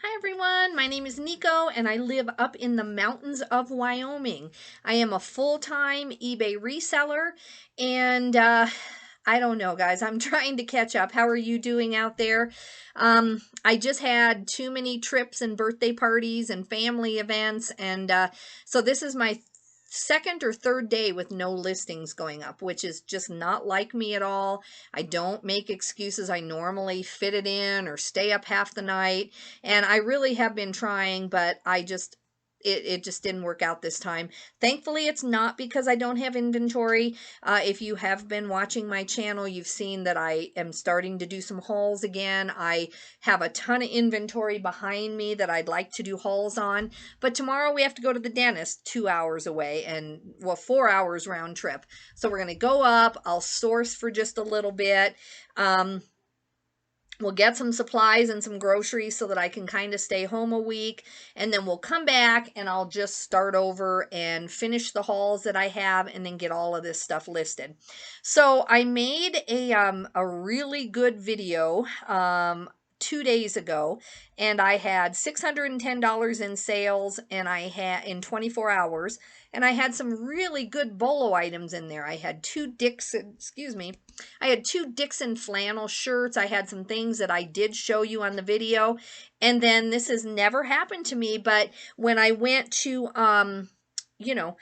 Hi everyone, my name is Nico and I live up in the mountains of Wyoming. I am a full-time eBay reseller and I don't know guys, I'm trying to catch up. How are you doing out there? I just had too many trips and birthday parties and family events and so this is my second or third day with no listings going up, which is just not like me at all. I don't make excuses. I normally fit it in or stay up half the night. And I really have been trying, but it just didn't work out this time. Thankfully, it's not because I don't have inventory. If you have been watching my channel, you've seen that I am starting to do some hauls again. I have a ton of inventory behind me that I'd like to do hauls on. But tomorrow we have to go to the dentist 2 hours away and, well, 4 hours round trip. So we're going to go up. I'll source for just a little bit. We'll get some supplies and some groceries so that I can kind of stay home a week, and then we'll come back and I'll just start over and finish the hauls that I have and then get all of this stuff listed. So I made a really good video 2 days ago, and I had $610 in sales, and I had in 24 hours, and I had some really good bolo items in there. I had two Dixon flannel shirts. I had some things that I did show you on the video. And then this has never happened to me, but when I went to, you know,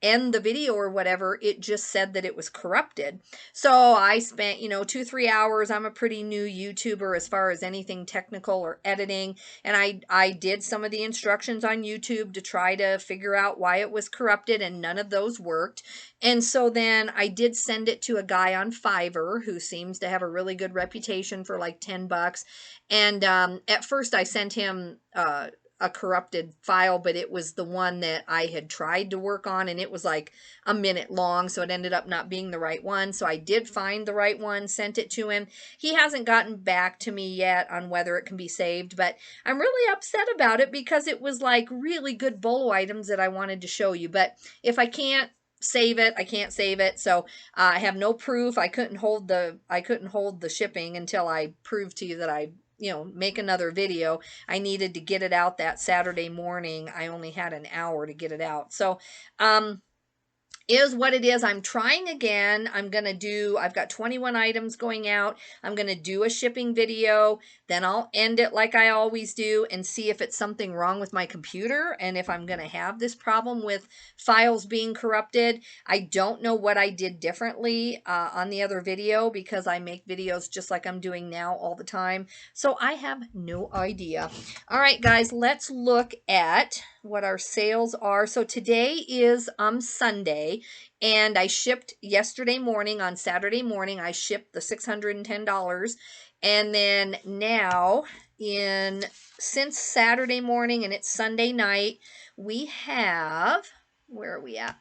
end the video or whatever, it just said that it was corrupted. So I spent, 2-3 hours. I'm a pretty new YouTuber as far as anything technical or editing. And I did some of the instructions on YouTube to try to figure out why it was corrupted, and none of those worked. And so then I did send it to a guy on Fiverr who seems to have a really good reputation for like $10. And at first I sent him a corrupted file, but it was the one that I had tried to work on, and it was like a minute long, so it ended up not being the right one. So I did find the right one, sent it to him. He hasn't gotten back to me yet on whether it can be saved, but I'm really upset about it because it was like really good bolo items that I wanted to show you. But if I can't save it, I can't save it. So I have no proof. I couldn't hold the shipping until I proved to you that I make another video. I needed to get it out that Saturday morning. I only had an hour to get it out. So, is what it is. I'm trying again. I've got 21 items going out. I'm going to do a shipping video. Then I'll end it like I always do and see if it's something wrong with my computer and if I'm going to have this problem with files being corrupted. I don't know what I did differently on the other video because I make videos just like I'm doing now all the time. So I have no idea. All right, guys, let's look at what our sales are. So today is Sunday, and I shipped yesterday morning. On Saturday morning I shipped the $610, and then now since Saturday morning, and it's Sunday night, we have, where are we at?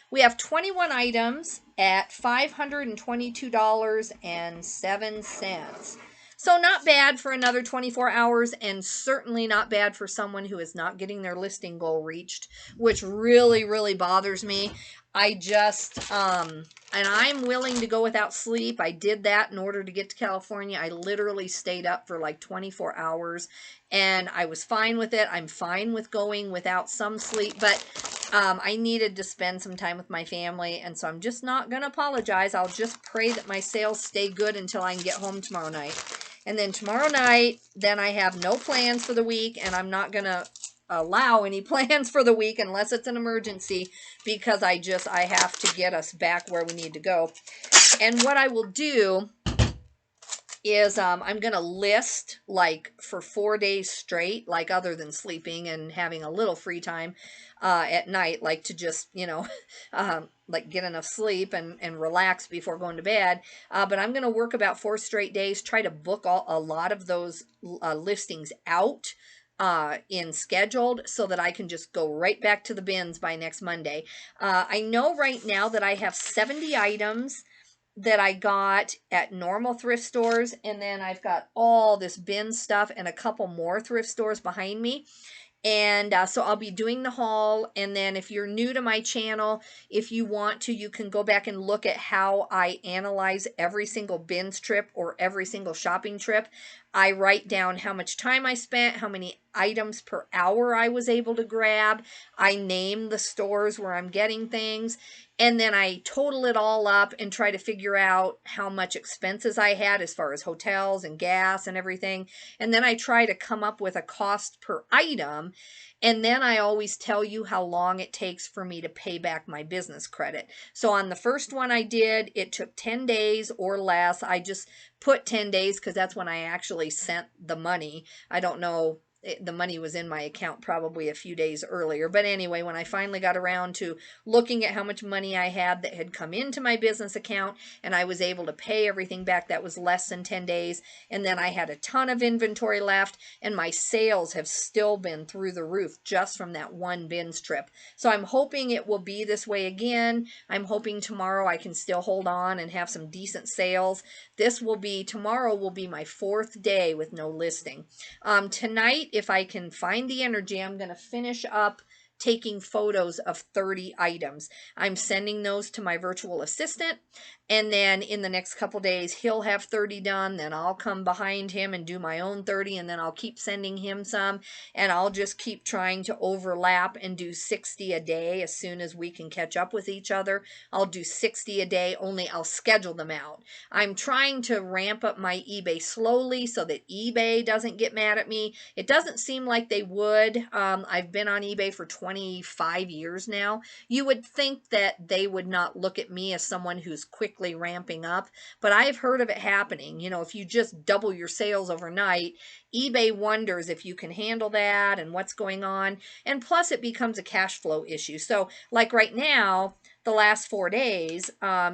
We have 21 items at $522.07. So not bad for another 24 hours, and certainly not bad for someone who is not getting their listing goal reached, which really, really bothers me. I just, and I'm willing to go without sleep. I did that in order to get to California. I literally stayed up for like 24 hours, and I was fine with it. I'm fine with going without some sleep, but I needed to spend some time with my family, and so I'm just not going to apologize. I'll just pray that my sales stay good until I can get home tomorrow night. And then tomorrow night, then I have no plans for the week, and I'm not going to allow any plans for the week unless it's an emergency, because I have to get us back where we need to go. And what I will do is I'm going to list like for 4 days straight, like other than sleeping and having a little free time at night, like to just, like get enough sleep and relax before going to bed. But I'm going to work about 4 straight days, try to book a lot of those listings out in scheduled so that I can just go right back to the bins by next Monday. I know right now that I have 70 items that I got at normal thrift stores, and then I've got all this bin stuff and a couple more thrift stores behind me. And so I'll be doing the haul. And then if you're new to my channel, if you want to, you can go back and look at how I analyze every single bins trip or every single shopping trip. I write down how much time I spent, how many items per hour I was able to grab. I name the stores where I'm getting things. And then I total it all up and try to figure out how much expenses I had as far as hotels and gas and everything. And then I try to come up with a cost per item. And then I always tell you how long it takes for me to pay back my business credit. So on the first one I did, it took 10 days or less. I just put 10 days because that's when I actually sent the money. I don't know. The money was in my account probably a few days earlier. But anyway, when I finally got around to looking at how much money I had that had come into my business account and I was able to pay everything back, that was less than 10 days. And then I had a ton of inventory left and my sales have still been through the roof just from that one bins trip. So I'm hoping it will be this way again. I'm hoping tomorrow I can still hold on and have some decent sales. Tomorrow will be my 4th day with no listing. Tonight, if I can find the energy, I'm going to finish up taking photos of 30 items. I'm sending those to my virtual assistant, and then in the next couple days, he'll have 30 done, then I'll come behind him and do my own 30, and then I'll keep sending him some, and I'll just keep trying to overlap and do 60 a day as soon as we can catch up with each other. I'll do 60 a day, only I'll schedule them out. I'm trying to ramp up my eBay slowly so that eBay doesn't get mad at me. It doesn't seem like they would. I've been on eBay for 25 years now. You would think that they would not look at me as someone who's quickly ramping up, but I've heard of it happening. You know, if you just double your sales overnight, eBay wonders if you can handle that and what's going on. And plus it becomes a cash flow issue. So like right now, the last 4 days,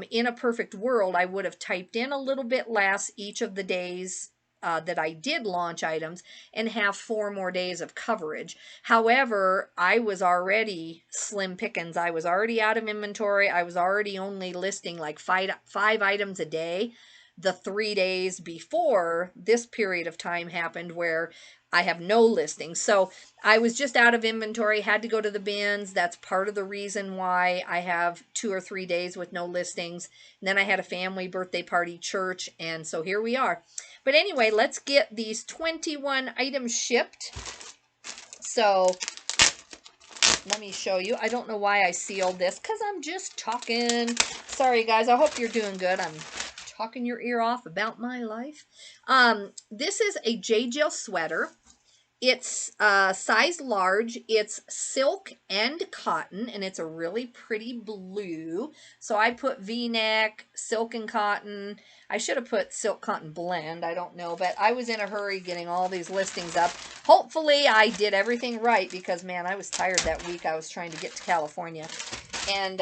in a perfect world, I would have typed in a little bit less each of the days that I did launch items and have 4 more days of coverage. However, I was already slim pickings. I was already out of inventory. I was already only listing like five items a day the 3 days before this period of time happened where I have no listings. So I was just out of inventory, had to go to the bins. That's part of the reason why I have 2 or 3 days with no listings. And then I had a family birthday party, church, and so here we are. But anyway, let's get these 21 items shipped. So let me show you. I don't know why I sealed this because I'm just talking. Sorry guys, I hope you're doing good. I'm talking your ear off about my life. This is a J-Jill sweater. It's size large. It's silk and cotton, and it's a really pretty blue. So I put V-neck, silk and cotton. I should have put silk cotton blend. I don't know, but I was in a hurry getting all these listings up. Hopefully I did everything right because, man, I was tired that week. I was trying to get to California. And,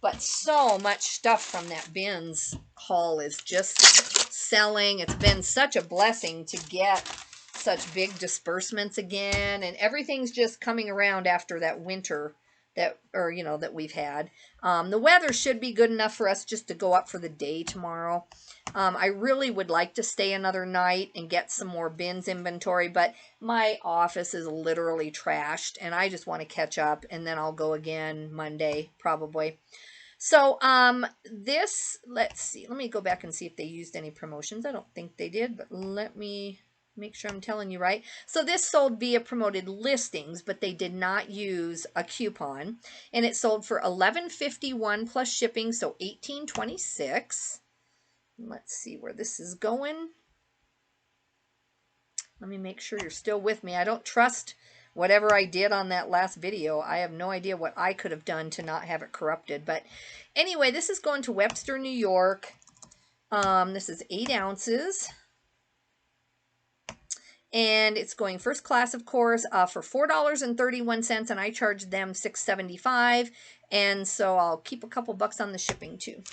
but so much stuff from that bins haul is just selling. It's been such a blessing to get such big disbursements again, and everything's just coming around after that winter that we've had. The weather should be good enough for us just to go up for the day tomorrow. I really would like to stay another night and get some more bins inventory, but my office is literally trashed and I just want to catch up, and then I'll go again Monday probably. So let's see, let me go back and see if they used any promotions. I don't think they did, but let me make sure I'm telling you right. So this sold via promoted listings, but they did not use a coupon, and it sold for $11.51 plus shipping, so $18.26. Let's see where this is going. Let me make sure you're still with me. I don't trust whatever I did on that last video. I have no idea what I could have done to not have it corrupted. But anyway, this is going to Webster, New York. This is 8 ounces. And it's going first class, of course, for $4.31, and I charged them $6.75. And so I'll keep a couple bucks on the shipping too.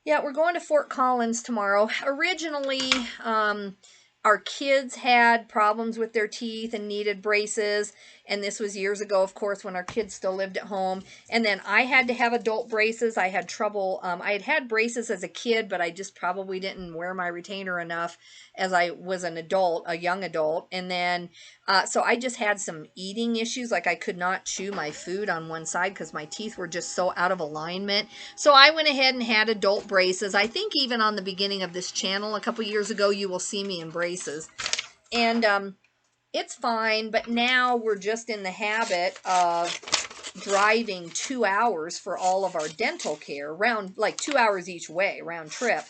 Yeah, we're going to Fort Collins tomorrow. Originally, our kids had problems with their teeth and needed braces, And this was years ago, of course, when our kids still lived at home. And then I had to have adult braces. I had trouble. I had had braces as a kid, but I just probably didn't wear my retainer enough as I was an adult, a young adult. And then, so I just had some eating issues. Like I could not chew my food on one side because my teeth were just so out of alignment. So I went ahead and had adult braces. I think even on the beginning of this channel a couple years ago, you will see me in braces. And it's fine, but now we're just in the habit of driving 2 hours for all of our dental care, like 2 hours each way, round trip.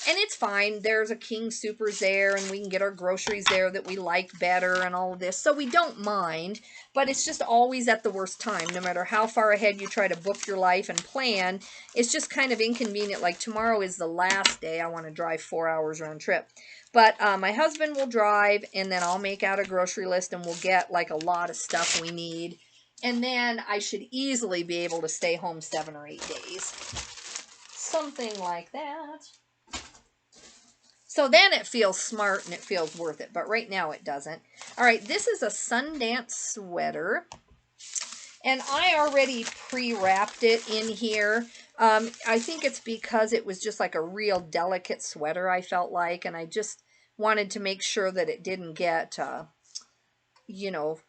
And it's fine. There's a King Soopers there, and we can get our groceries there that we like better and all of this. So we don't mind, but it's just always at the worst time. No matter how far ahead you try to book your life and plan, it's just kind of inconvenient. Like tomorrow is the last day I want to drive 4 hours round trip. But my husband will drive, and then I'll make out a grocery list, and we'll get like a lot of stuff we need. And then I should easily be able to stay home 7 or 8 days. Something like that. So then it feels smart and it feels worth it. But right now it doesn't. All right, this is a Sundance sweater. And I already pre-wrapped it in here. I think it's because it was just like a real delicate sweater, I felt like. And I just wanted to make sure that it didn't get, you know,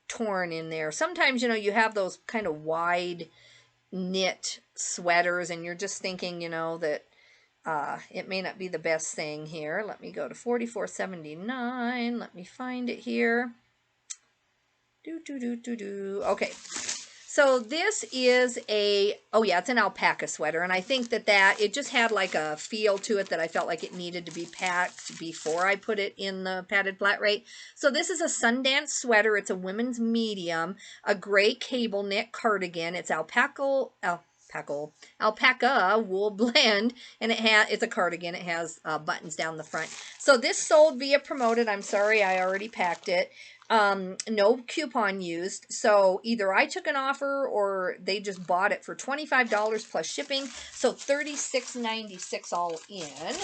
torn in there. Sometimes, you know, you have those kind of wide knit sweaters and you're just thinking, you know, that it may not be the best thing here. Let me go to $44.79. Let me find it here. Okay. So this is oh yeah, it's an alpaca sweater. And I think that it just had like a feel to it that I felt like it needed to be packed before I put it in the padded flat rate. So this is a Sundance sweater. It's a women's medium, a gray cable knit cardigan. It's alpaca wool blend, and it's a cardigan. It has buttons down the front. So this sold via promoted. I'm sorry, I already packed it. No coupon used. So either I took an offer or they just bought it for $25 plus shipping. So $36.96 all in.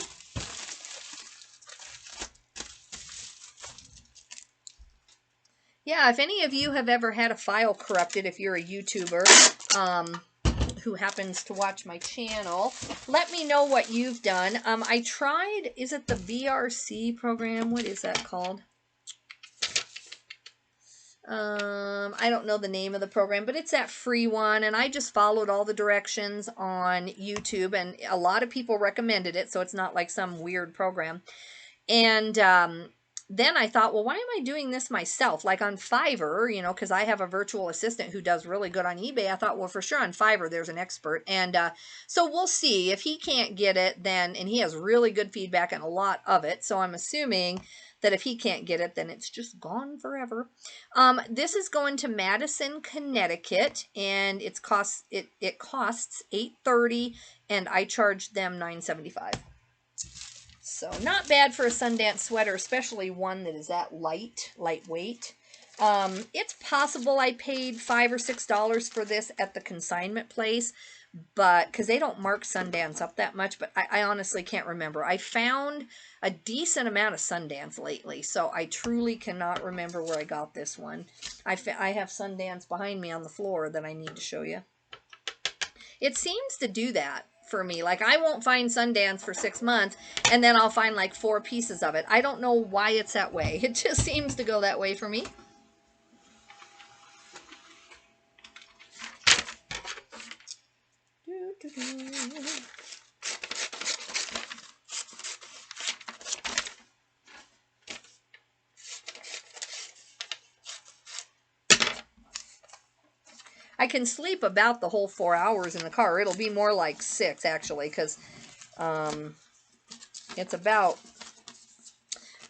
Yeah, if any of you have ever had a file corrupted, if you're a YouTuber, who happens to watch my channel, let me know what you've done. I tried, is it the VRC program? What is that called? I don't know the name of the program, but it's that free one, and I just followed all the directions on YouTube, and a lot of people recommended it, so it's not like some weird program. And then I thought, well, why am I doing this myself? Like on Fiverr, you know, because I have a virtual assistant who does really good on eBay. I thought, well, for sure on Fiverr, there's an expert. And so we'll see. If he can't get it, then, and he has really good feedback and a lot of it. So I'm assuming that if he can't get it, then it's just gone forever. This is going to Madison, Connecticut, and it costs $8.30, and I charged them $9.75. So not bad for a Sundance sweater, especially one that is that lightweight. It's possible I paid $5 or $6 for this at the consignment place, but because they don't mark Sundance up that much, but I honestly can't remember. I found a decent amount of Sundance lately, so I truly cannot remember where I got this one. I have Sundance behind me on the floor that I need to show you. It seems to do that for me. Like I won't find Sundance for 6 months, and then I'll find like 4 pieces of it. I don't know why it's that way. It just seems to go that way for me. I can sleep about the whole 4 hours in the car. It'll be more like 6 actually, because it's about,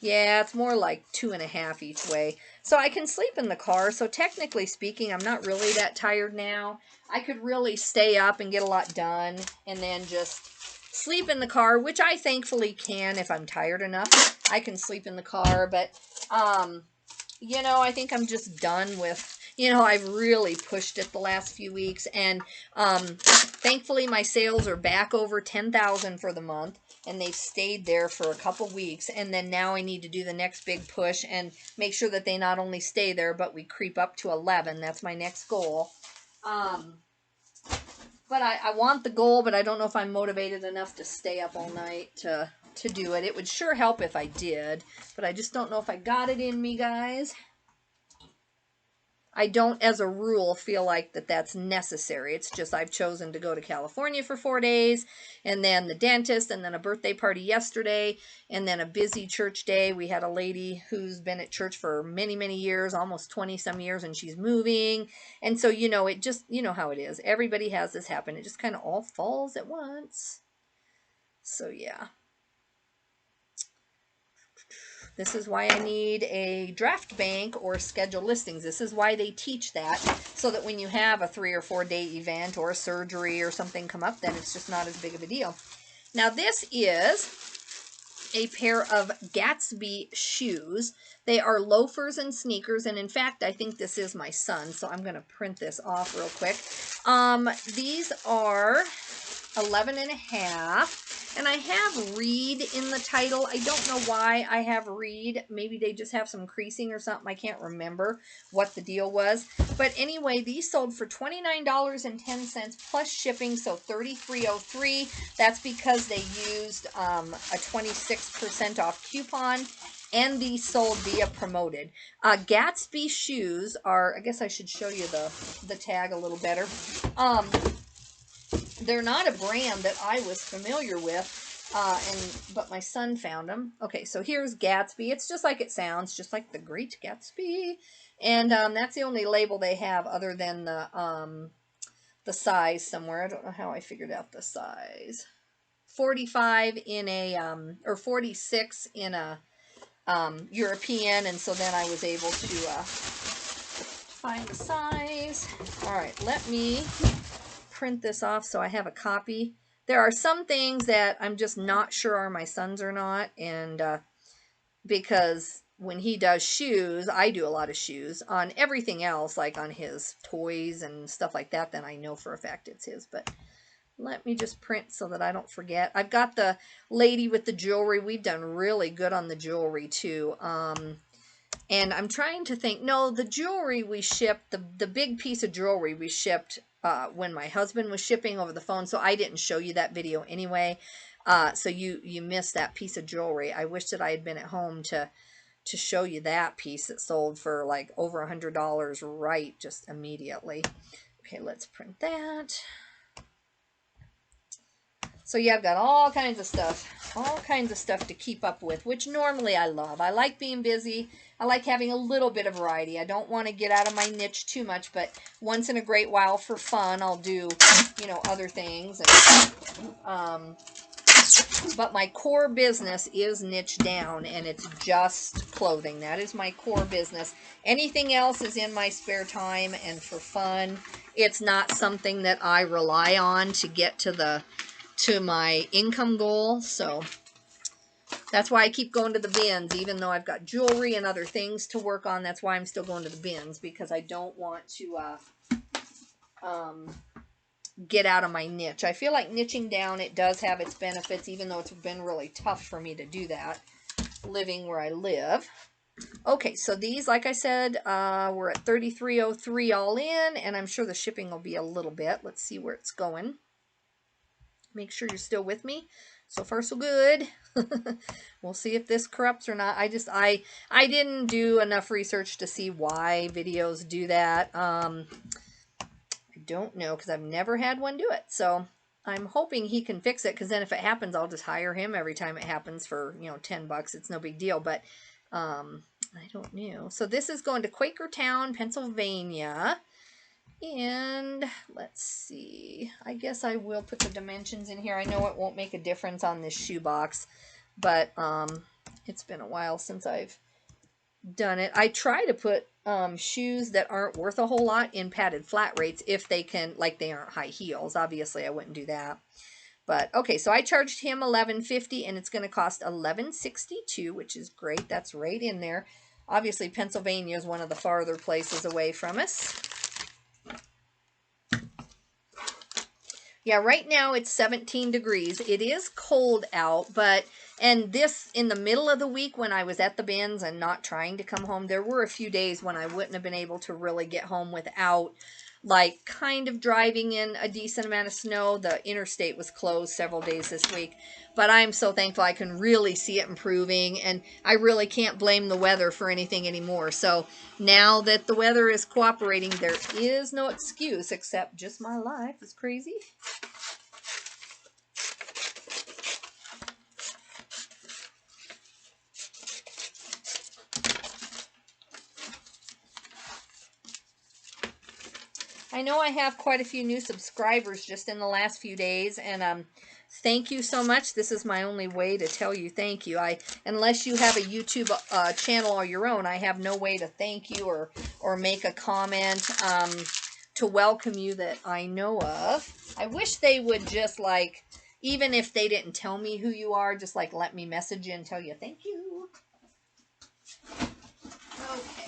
yeah, it's more like 2.5 each way. So I can sleep in the car. So technically speaking, I'm not really that tired now. I could really stay up and get a lot done and then just sleep in the car, which I thankfully can if I'm tired enough. I can sleep in the car, but you know, I think I'm just done with, You know, I've really pushed it the last few weeks, and thankfully my sales are back over 10,000 for the month, and they've stayed there for a couple weeks, and then now I need to do the next big push and make sure that they not only stay there, but we creep up to 11. That's my next goal. But I want the goal, but I don't know if I'm motivated enough to stay up all night to do it. It would sure help if I did, but I just don't know if I got it in me, guys. I don't, as a rule, feel like that's necessary. It's just I've chosen to go to California for 4 days, and then the dentist, and then a birthday party yesterday, and then a busy church day. We had a lady who's been at church for many, many years, almost 20-some years, and she's moving. And so, you know, it just, you know how it is. Everybody has this happen. It just kind of all falls at once. So, yeah. This is why I need a draft bank or scheduled listings. This is why they teach that, so that when you have a 3 or 4 day event or a surgery or something come up, then it's just not as big of a deal. Now this is a pair of Gatsby shoes. They are loafers and sneakers, and in fact, I think this is my son, so I'm going to print this off real quick. These are 11.5. And I have Reed in the title. I don't know why I have Reed. Maybe they just have some creasing or something. I can't remember what the deal was. But anyway, these sold for $29.10 plus shipping, so $33.03. That's because they used a 26% off coupon. And these sold via promoted. Gatsby shoes are, I guess I should show you the tag a little better. They're not a brand that I was familiar with, but my son found them. Okay, so here's Gatsby. It's just like it sounds, just like the Great Gatsby. And that's the only label they have other than the size somewhere. I don't know how I figured out the size. 45 in a, or 46 in a European, and so then I was able to find the size. All right, let me print this off so I have a copy. There are some things that I'm just not sure are my son's or not, and because when he does shoes, I do a lot of shoes. On everything else, like on his toys and stuff like that, then I know for a fact it's his. But let me just print so that I don't forget. I've got the lady with the jewelry. We've done really good on the jewelry too. And I'm trying to think, no, the jewelry we shipped, the big piece of jewelry we shipped when my husband was shipping over the phone, so I didn't show you that video anyway. So you missed that piece of jewelry. I wish that I had been at home to show you that piece that sold for like over $100 right just immediately. Okay, let's print that. So yeah, I've got all kinds of stuff to keep up with, which normally I love. I like being busy. I like having a little bit of variety. I don't want to get out of my niche too much, but once in a great while for fun, I'll do, you know, other things. And, but my core business is niche down, and it's just clothing. That is my core business. Anything else is in my spare time and for fun. It's not something that I rely on to get to my income goal. So that's why I keep going to the bins, even though I've got jewelry and other things to work on. That's why I'm still going to the bins, because I don't want to get out of my niche. I feel like niching down, it does have its benefits, even though it's been really tough for me to do that, living where I live. Okay, so these, like I said, we're at $33.03 all in, and I'm sure the shipping will be a little bit. Let's see where it's going. Make sure you're still with me. So far, so good. We'll see if this corrupts or not. I didn't do enough research to see why videos do that. I don't know, because I've never had one do it. So I'm hoping he can fix it, because then if it happens, I'll just hire him every time it happens for, you know, $10. It's no big deal. But I don't know. So this is going to Quakertown, Pennsylvania. And let's see, I guess I will put the dimensions in here. I know it won't make a difference on this shoebox, but it's been a while since I've done it. I try to put shoes that aren't worth a whole lot in padded flat rates if they can, like they aren't high heels. Obviously, I wouldn't do that. But okay, so I charged him $11.50, and it's going to cost $11.62, which is great. That's right in there. Obviously, Pennsylvania is one of the farther places away from us. Yeah, right now it's 17 degrees. It is cold out, but, and this, in the middle of the week when I was at the bins and not trying to come home, there were a few days when I wouldn't have been able to really get home without, like, kind of driving in a decent amount of snow. The interstate was closed several days this week, but I'm so thankful I can really see it improving, and I really can't blame the weather for anything anymore. So now that the weather is cooperating, there is no excuse except just my life is crazy. I know I have quite a few new subscribers just in the last few days, and thank you so much. This is my only way to tell you thank you. Unless you have a YouTube channel of your own, I have no way to thank you or make a comment to welcome you that I know of. I wish they would just, like, even if they didn't tell me who you are, just like let me message you and tell you thank you. Okay.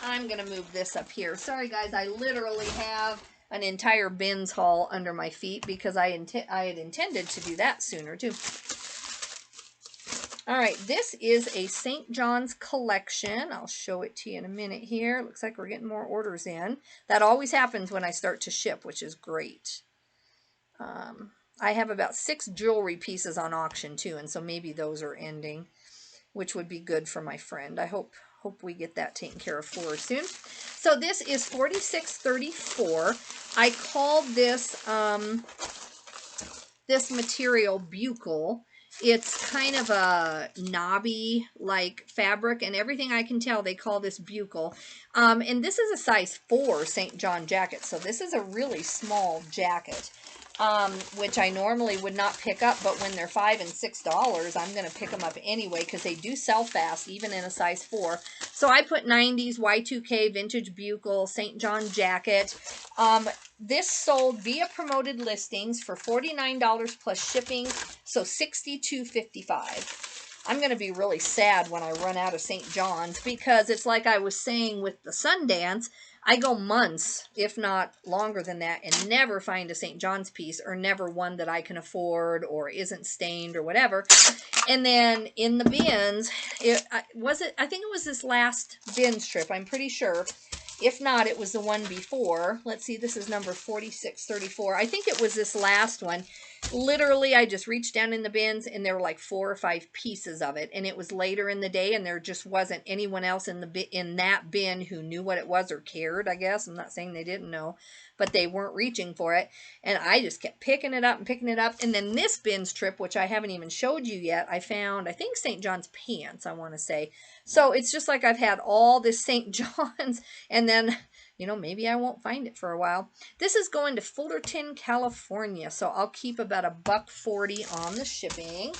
I'm going to move this up here. Sorry, guys, I literally have an entire bins haul under my feet because I had intended to do that sooner, too. All right, this is a St. John's collection. I'll show it to you in a minute here. Looks like we're getting more orders in. That always happens when I start to ship, which is great. I have about 6 jewelry pieces on auction, too, and so maybe those are ending, which would be good for my friend. I hope we get that taken care of for her soon. So this is $46.34. I called this this material buccal. It's kind of a knobby like fabric, and everything I can tell they call this buccal. And this is a size 4 St. John jacket, so this is a really small jacket. Which I normally would not pick up, but when they're $5 and $6, I'm going to pick them up anyway because they do sell fast, even in a size 4. So I put 90s, Y2K, vintage buccal, St. John jacket. This sold via promoted listings for $49 plus shipping, so $62.55. I'm going to be really sad when I run out of St. John's because it's like I was saying with the Sundance, I go months, if not longer than that, and never find a St. John's piece, or never one that I can afford or isn't stained or whatever. And then in the bins, I think it was this last bins trip, I'm pretty sure. If not, it was the one before. Let's see, this is number 4634. I think it was this last one. Literally, I just reached down in the bins and there were like 4 or 5 pieces of it. And it was later in the day and there just wasn't anyone else in that bin who knew what it was or cared, I guess. I'm not saying they didn't know, but they weren't reaching for it. And I just kept picking it up and picking it up. And then this bins trip, which I haven't even showed you yet, I found, I think, St. John's pants, I want to say. So it's just like I've had all this St. John's and then, you know, maybe I won't find it for a while. This is going to Fullerton, California, so I'll keep about $1.40 on the shipping.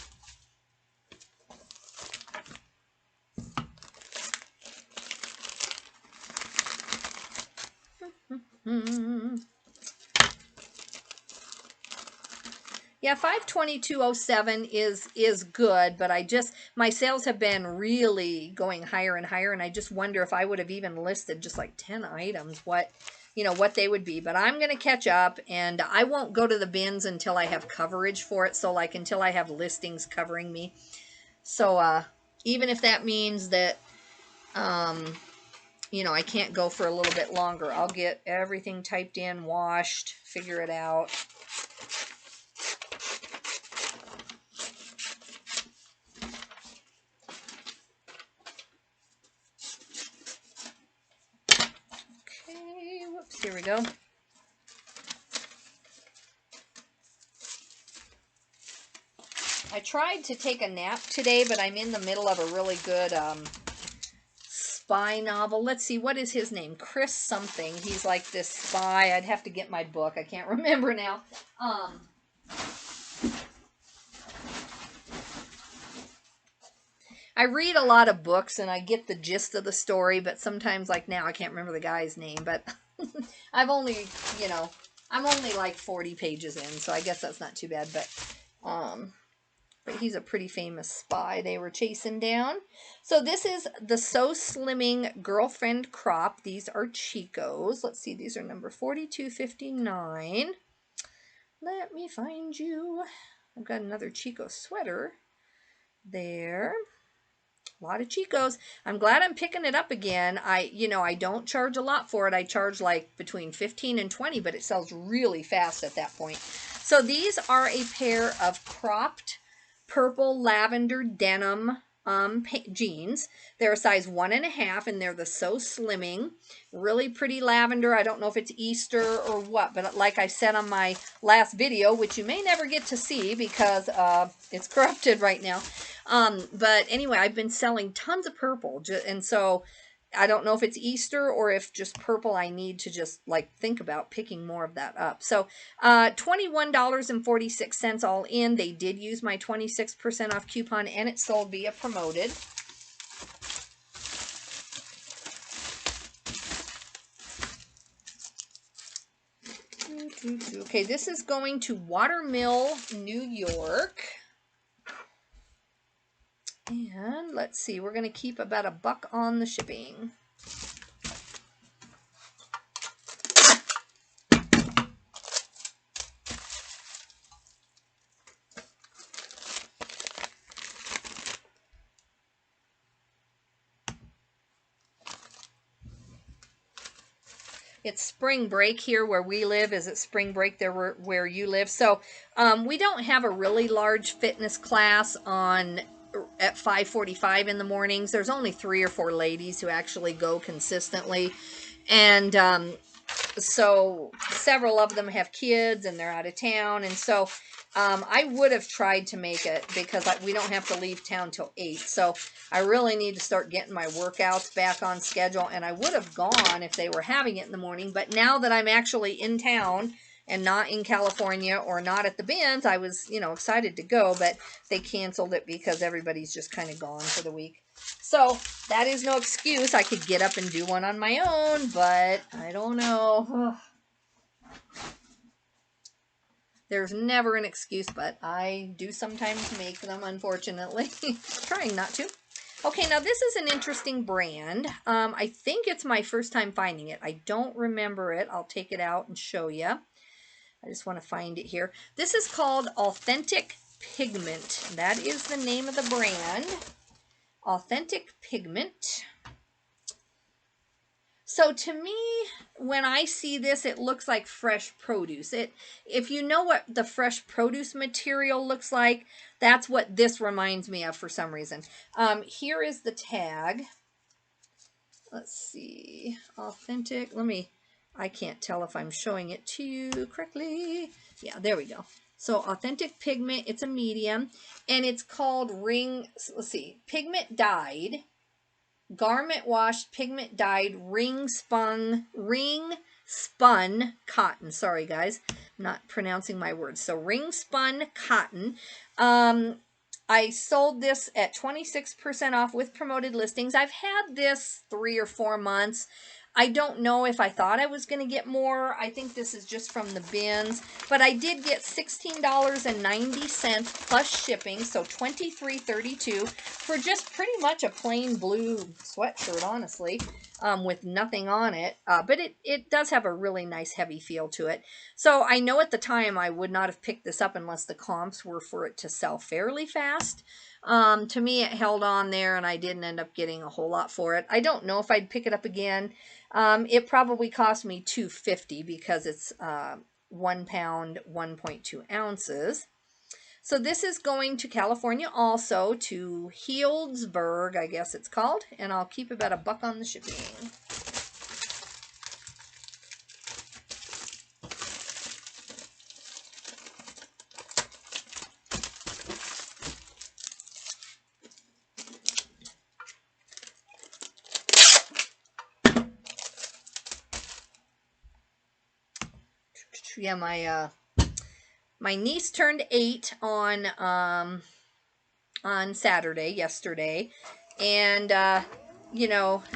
Yeah, 522.07 is good, but my sales have been really going higher and higher, and I just wonder if I would have even listed just like 10 items, what they would be. But I'm going to catch up, and I won't go to the bins until I have coverage for it, so like until I have listings covering me. So even if that means that you know, I can't go for a little bit longer, I'll get everything typed in, washed, figure it out. Whoops, here we go. I tried to take a nap today, but I'm in the middle of a really good spy novel. Let's see, what is his name? Chris something. He's like this spy. I'd have to get my book. I can't remember now. I read a lot of books and I get the gist of the story, but sometimes, like now, I can't remember the guy's name, but I've only, you know, I'm only like 40 pages in, so I guess that's not too bad, but but he's a pretty famous spy they were chasing down. So this is the So Slimming Girlfriend Crop. These are Chico's. Let's see, these are number 42.59. Let me find you. I've got another Chico sweater there. A lot of Chicos. I'm glad I'm picking it up again. I don't charge a lot for it. I charge like between 15 and 20, but it sells really fast at that point. So these are a pair of cropped purple lavender denim jeans. They're a size 1.5, and they're the So Slimming. Really pretty lavender. I don't know if it's Easter or what, but like I said on my last video, which you may never get to see because it's corrupted right now. But anyway, I've been selling tons of purple, and so I don't know if it's Easter or if just purple I need to just like think about picking more of that up. So $21.46 all in. They did use my 26% off coupon, and it sold via promoted. Okay, this is going to Watermill, New York. And let's see, we're going to keep about $1 on the shipping. It's spring break here where we live. Is it spring break there where you live? So we don't have a really large fitness class at 5:45 in the mornings. There's only 3 or 4 ladies who actually go consistently. And so several of them have kids and they're out of town. And so I would have tried to make it because we don't have to leave town till 8. So I really need to start getting my workouts back on schedule. And I would have gone if they were having it in the morning. But now that I'm actually in town and not in California or not at the bins, I was, excited to go. But they canceled it because everybody's just kind of gone for the week. So that is no excuse. I could get up and do one on my own, but I don't know. There's never an excuse, but I do sometimes make them, unfortunately. Trying not to. Okay, now this is an interesting brand. I think it's my first time finding it. I don't remember it. I'll take it out and show you. I just want to find it here. This is called Authentic Pigment. That is the name of the brand. Authentic Pigment. So to me, when I see this, it looks like fresh produce. If you know what the fresh produce material looks like, that's what this reminds me of for some reason. Here is the tag. Let's see. Authentic. I can't tell if I'm showing it to you correctly. Yeah, there we go. So Authentic Pigment, it's a medium, and it's called pigment dyed. Garment washed, pigment dyed, ring spun cotton. Sorry guys, I'm not pronouncing my words. So ring spun cotton. I sold this at 26% off with promoted listings. I've had this 3 or 4 months. I don't know if I thought I was going to get more. I think this is just from the bins. But I did get $16.90 plus shipping, so $23.32 for just pretty much a plain blue sweatshirt, honestly, with nothing on it. But it does have a really nice heavy feel to it. So I know at the time I would not have picked this up unless the comps were for it to sell fairly fast. To me, it held on there, and I didn't end up getting a whole lot for it. I don't know if I'd pick it up again. It probably cost me $2.50 because it's 1 pound, 1.2 ounces. So this is going to California also, to Healdsburg, I guess it's called, and I'll keep about $1 on the shipping. Yeah, my niece turned 8 on yesterday, and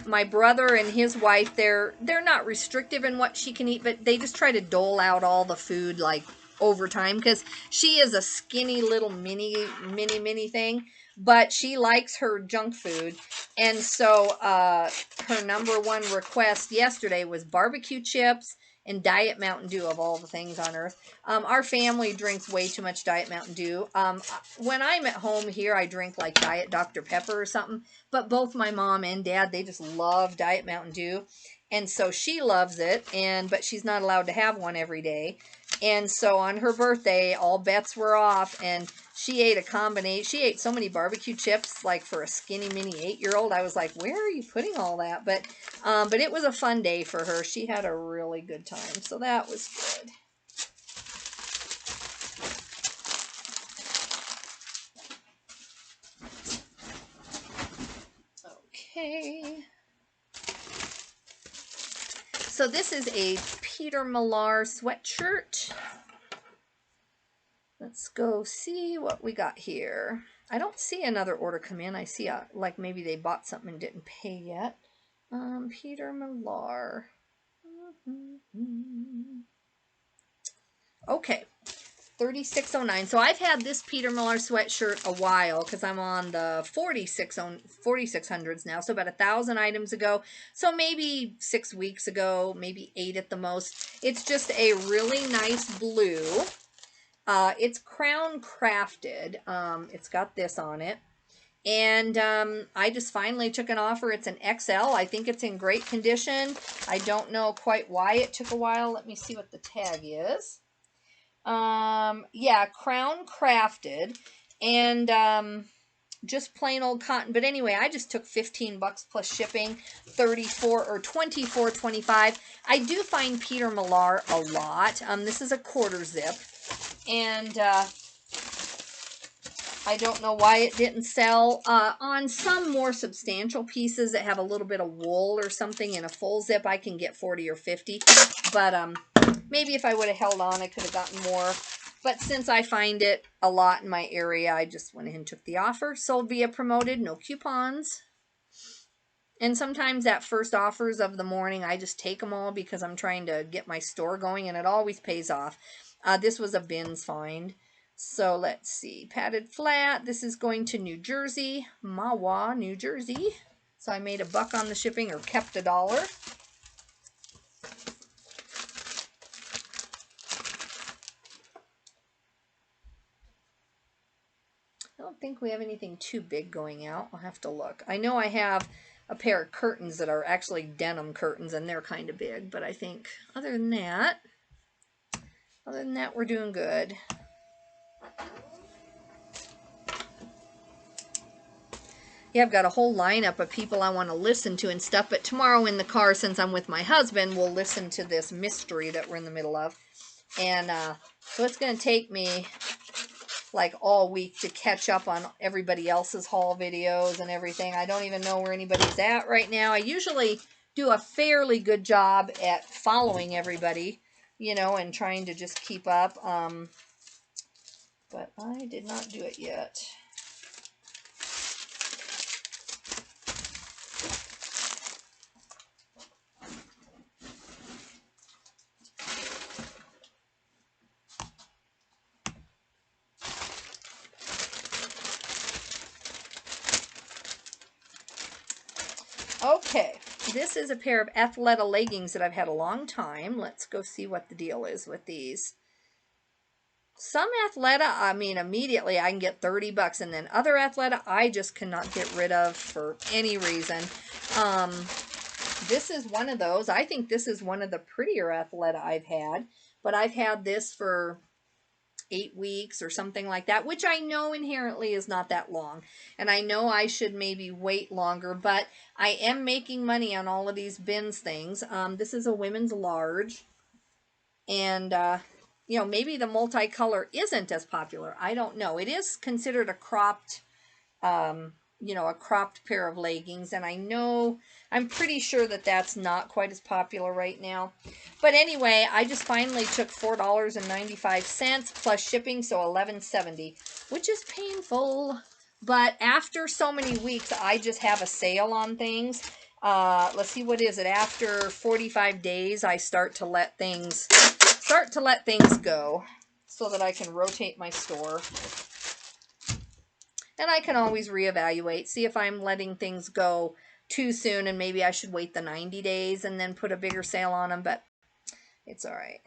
my brother and his wife, they're not restrictive in what she can eat, but they just try to dole out all the food like over time, because she is a skinny little mini thing, but she likes her junk food. And so her #1 request yesterday was barbecue chips and Diet Mountain Dew, of all the things on earth. Our family drinks way too much Diet Mountain Dew. When I'm at home here, I drink like Diet Dr. Pepper or something. But both my mom and dad, they just love Diet Mountain Dew. And so she loves it, but she's not allowed to have one every day. And so on her birthday, all bets were off, and she ate a combination. She ate so many barbecue chips, like for a skinny mini 8-year-old. I was like, where are you putting all that? But it was a fun day for her. She had a really good time, so that was good. Okay. So this is a Peter Millar sweatshirt. Let's go see what we got here. I don't see another order come in. I see like maybe they bought something and didn't pay yet. Peter Millar. Okay. 3609. So I've had this Peter Millar sweatshirt a while because I'm on the 4600s now. So about 1,000 items ago. So maybe 6 weeks ago, maybe 8 at the most. It's just a really nice blue. It's crown crafted. It's got this on it. And I just finally took an offer. It's an XL. I think it's in great condition. I don't know quite why it took a while. Let me see what the tag is. Yeah, crown crafted, and just plain old cotton. But anyway, I just took $15 plus shipping, 34 or 24.25. I do find Peter Millar a lot. This is a quarter zip, and I don't know why it didn't sell. On some more substantial pieces that have a little bit of wool or something in a full zip, I can get 40 or 50. But maybe if I would have held on, I could have gotten more. But since I find it a lot in my area, I just went ahead and took the offer. Sold via promoted, no coupons. And sometimes that first offers of the morning, I just take them all because I'm trying to get my store going, and it always pays off. This was a bins find. So let's see, padded flat. This is going to New Jersey, Mahwah, New Jersey. So I made $1 on the shipping, or kept $1. I don't think we have anything too big going out. I'll have to look. I know I have a pair of curtains that are actually denim curtains, and they're kind of big. But I think other than that, we're doing good. Yeah, I've got a whole lineup of people I want to listen to and stuff, but tomorrow in the car, since I'm with my husband, we'll listen to this mystery that we're in the middle of. And so it's going to take me like all week to catch up on everybody else's haul videos and everything. I don't even know where anybody's at right now. I usually do a fairly good job at following everybody, you know, and trying to just keep up. But I did not do it yet. Okay, this is a pair of Athleta leggings that I've had a long time. Let's go see what the deal is with these. Some Athleta, I mean, immediately I can get $30, and then other Athleta I just cannot get rid of for any reason. This is one of those. I think this is one of the prettier Athleta I've had, but I've had this for 8 weeks or something like that, which I know inherently is not that long. And I know I should maybe wait longer, but I am making money on all of these bins things. This is a women's large. And, you know, maybe the multicolor isn't as popular. I don't know. It is considered a cropped, you know, a cropped pair of leggings. And I know, I'm pretty sure that that's not quite as popular right now. But anyway, I just finally took $4.95 plus shipping, so $11.70, which is painful. But after so many weeks, I just have a sale on things. Let's see, what is it? After 45 days, I start to let things go. so that I can rotate my store. And I can always reevaluate, see if I'm letting things go too soon and maybe I should wait the 90 days and then put a bigger sale on them, but it's all right.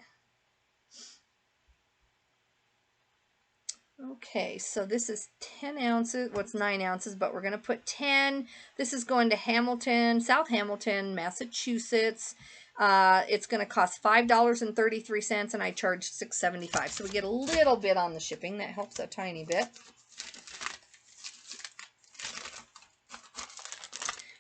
Okay, so this is 10 ounces. Well, it's 9 ounces, but we're going to put 10. This is going to Hamilton, South Hamilton, Massachusetts. It's going to cost $5.33, and I charge $6.75. So we get a little bit on the shipping. That helps a tiny bit.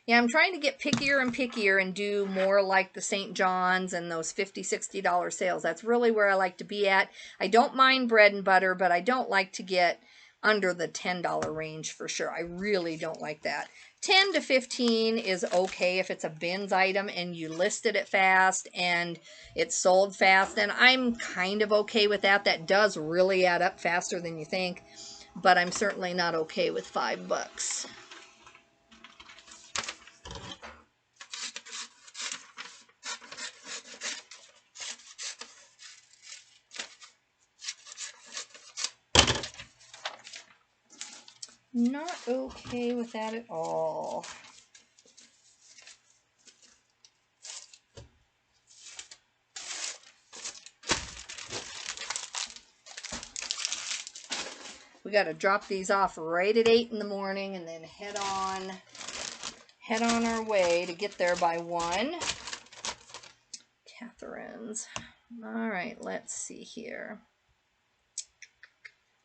Yeah, I'm trying to get pickier and pickier and do more like the St. John's and those $50, $60 sales. That's really where I like to be at. I don't mind bread and butter, but I don't like to get under the $10 range for sure. I really don't like that. 10 to 15 is okay if it's a bins item and you listed it fast and it's sold fast. And I'm kind of okay with that. That does really add up faster than you think, but I'm certainly not okay with $5. Not okay with that at all. We got to drop these off right at 8 in the morning and then head on our way to get there by 1. Catherine's. All right, let's see here.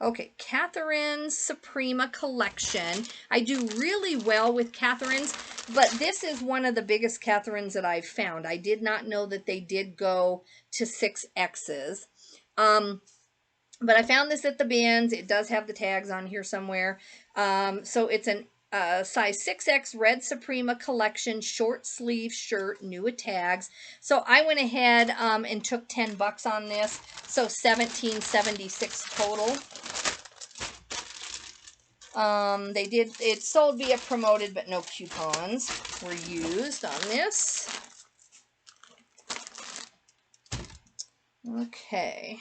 Okay, Catherine's Suprema collection. I do really well with Catherine's, but this is one of the biggest Catherine's that I've found. I did not know that they did go to 6Xs. But I found this at the bins. It does have the tags on here somewhere. So it's an size 6X red Suprema collection short sleeve shirt, new with tags. So I went ahead and took $10 on this. So $17.76 total. It sold via promoted, but no coupons were used on this. Okay.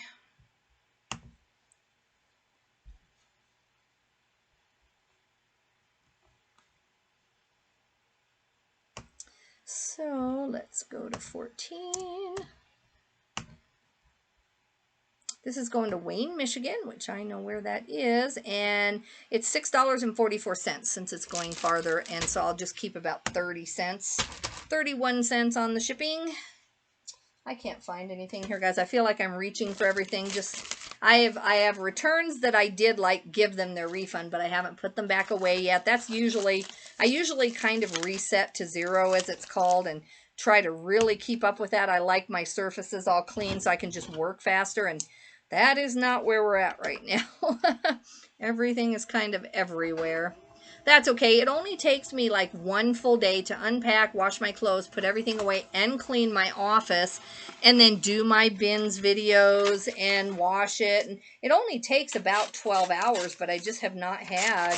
So let's go to 14. This is going to Wayne, Michigan, which I know where that is, and it's $6.44 since it's going farther, and so I'll just keep about 30 cents, 31 cents on the shipping. I can't find anything here, guys. I feel like I'm reaching for everything. I have returns that I did like give them their refund, but I haven't put them back away yet. I usually kind of reset to 0, as it's called, and try to really keep up with that. I like my surfaces all clean so I can just work faster, and that is not where we're at right now. Everything is kind of everywhere. That's okay. It only takes me like 1 full day to unpack, wash my clothes, put everything away, and clean my office, and then do my bins videos and wash it. And it only takes about 12 hours, but I just have not had